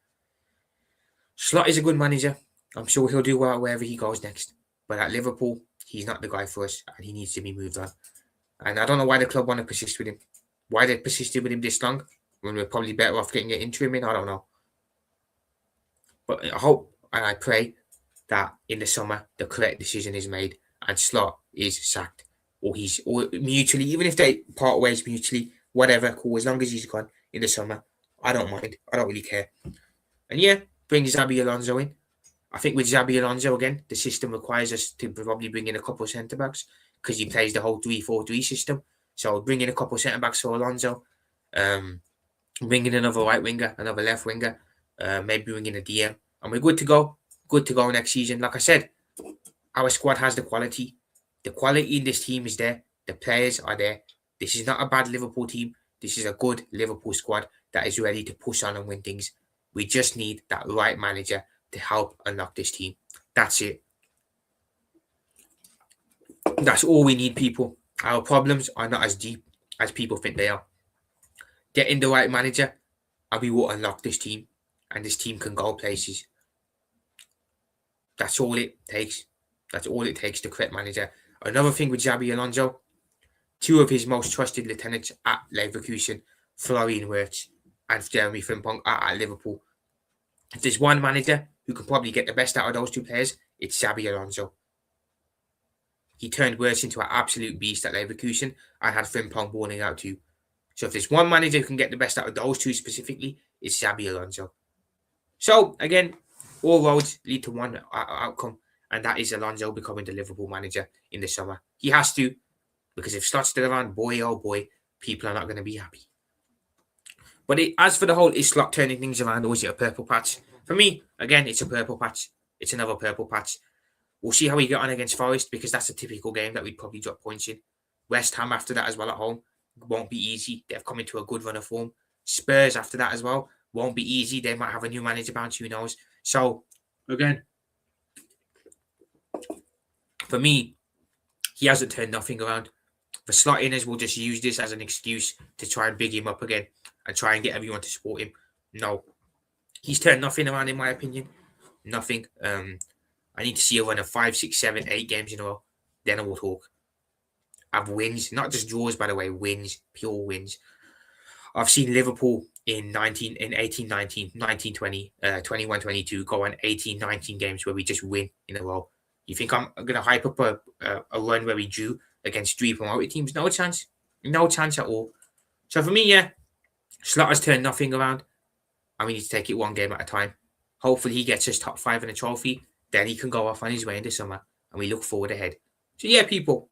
Slot is a good manager. I'm sure he'll do well wherever he goes next. But at Liverpool, he's not the guy for us, and he needs to be moved on. And I don't know why the club want to persist with him. Why they persisted with him this long when we're probably better off getting an interim in. I don't know. But I hope and I pray that in the summer the correct decision is made and Slot is sacked, or mutually, even if they part ways mutually, whatever, cool. As long as he's gone in the summer, I don't mind. I don't really care. And yeah, bring Xabi Alonso in. I think with Xabi Alonso again, the system requires us to probably bring in a couple of centre backs because he plays the whole 3-4-3 system. So bring in a couple of centre backs for Alonso. Bring in another right winger, another left winger. Maybe bring in a DM, and we're good to go. Good to go next season. Like I said, our squad has the quality. The quality in this team is there. The players are there. This is not a bad Liverpool team. This is a good Liverpool squad that is ready to push on and win things. We just need that right manager to help unlock this team. That's it. That's all we need, people. Our problems are not as deep as people think they are. Get in the right manager and we will unlock this team, and this team can go places. That's all it takes. That's all it takes to correct manager. Another thing with Xabi Alonso, two of his most trusted lieutenants at Leverkusen, Florian Wirtz and Jeremy Frimpong, are at Liverpool. If there's one manager who can probably get the best out of those two players, it's Xabi Alonso. He turned Wirtz into an absolute beast at Leverkusen and had Frimpong balling out too. So if there's one manager who can get the best out of those two specifically, it's Xabi Alonso. So again, all roads lead to one outcome, and that is Alonso becoming the Liverpool manager in the summer. He has to, because if Slot's still around, boy oh boy, people are not going to be happy. But as for the whole, is Slot turning things around, or is it a purple patch? For me, again, it's a purple patch. It's another purple patch. We'll see how we get on against Forest, because that's a typical game that we'd probably drop points in. West Ham after that as well at home won't be easy. They've come into a good run of form. Spurs after that as well won't be easy. They might have a new manager bounce, who knows. So, again, for me, he hasn't turned nothing around. The Slot inners will just use this as an excuse to try and big him up again and try and get everyone to support him. No. He's turned nothing around, in my opinion. Nothing. I need to see a run of 5, 6, 7, 8 games in a row. Then I will talk. Have wins, not just draws, by the way, wins, pure wins. I've seen Liverpool in 18, 19, 19, 20, 21, 22 go on 18, 19 games where we just win in a row. You think I'm going to hype up a run where we drew against 3 promoted teams? No chance. No chance at all. So for me, yeah, Slot has turned nothing around, and we need to take it one game at a time. Hopefully he gets us top 5 in a trophy. Then he can go off on his way in the summer, and we look forward ahead. So yeah, people,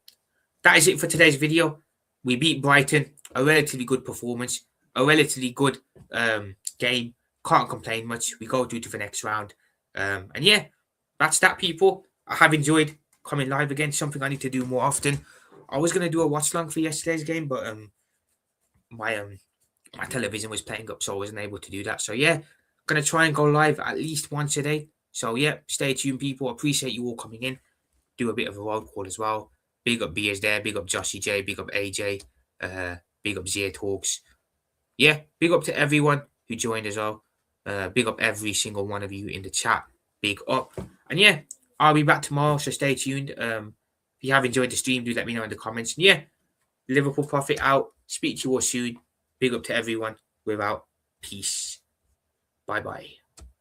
that is it for today's video. We beat Brighton, a relatively good performance, a relatively good game. Can't complain much. We go through to the next round. And yeah, that's that, people. I have enjoyed coming live again, something I need to do more often. I was going to do a watch long for yesterday's game, but my television was playing up, so I wasn't able to do that. So yeah, going to try and go live at least once a day. So yeah, stay tuned, people. Appreciate you all coming in. Do a bit of a roll call as well. Big up B is there. Big up Joshy J. Big up AJ. Big up Zia Talks. Yeah, big up to everyone who joined as well. Big up every single one of you in the chat. Big up. And yeah, I'll be back tomorrow, so stay tuned. If you have enjoyed the stream, do let me know in the comments. And yeah, Liverpool Prophet out. Speak to you all soon. Big up to everyone. We're out. Peace. Bye-bye.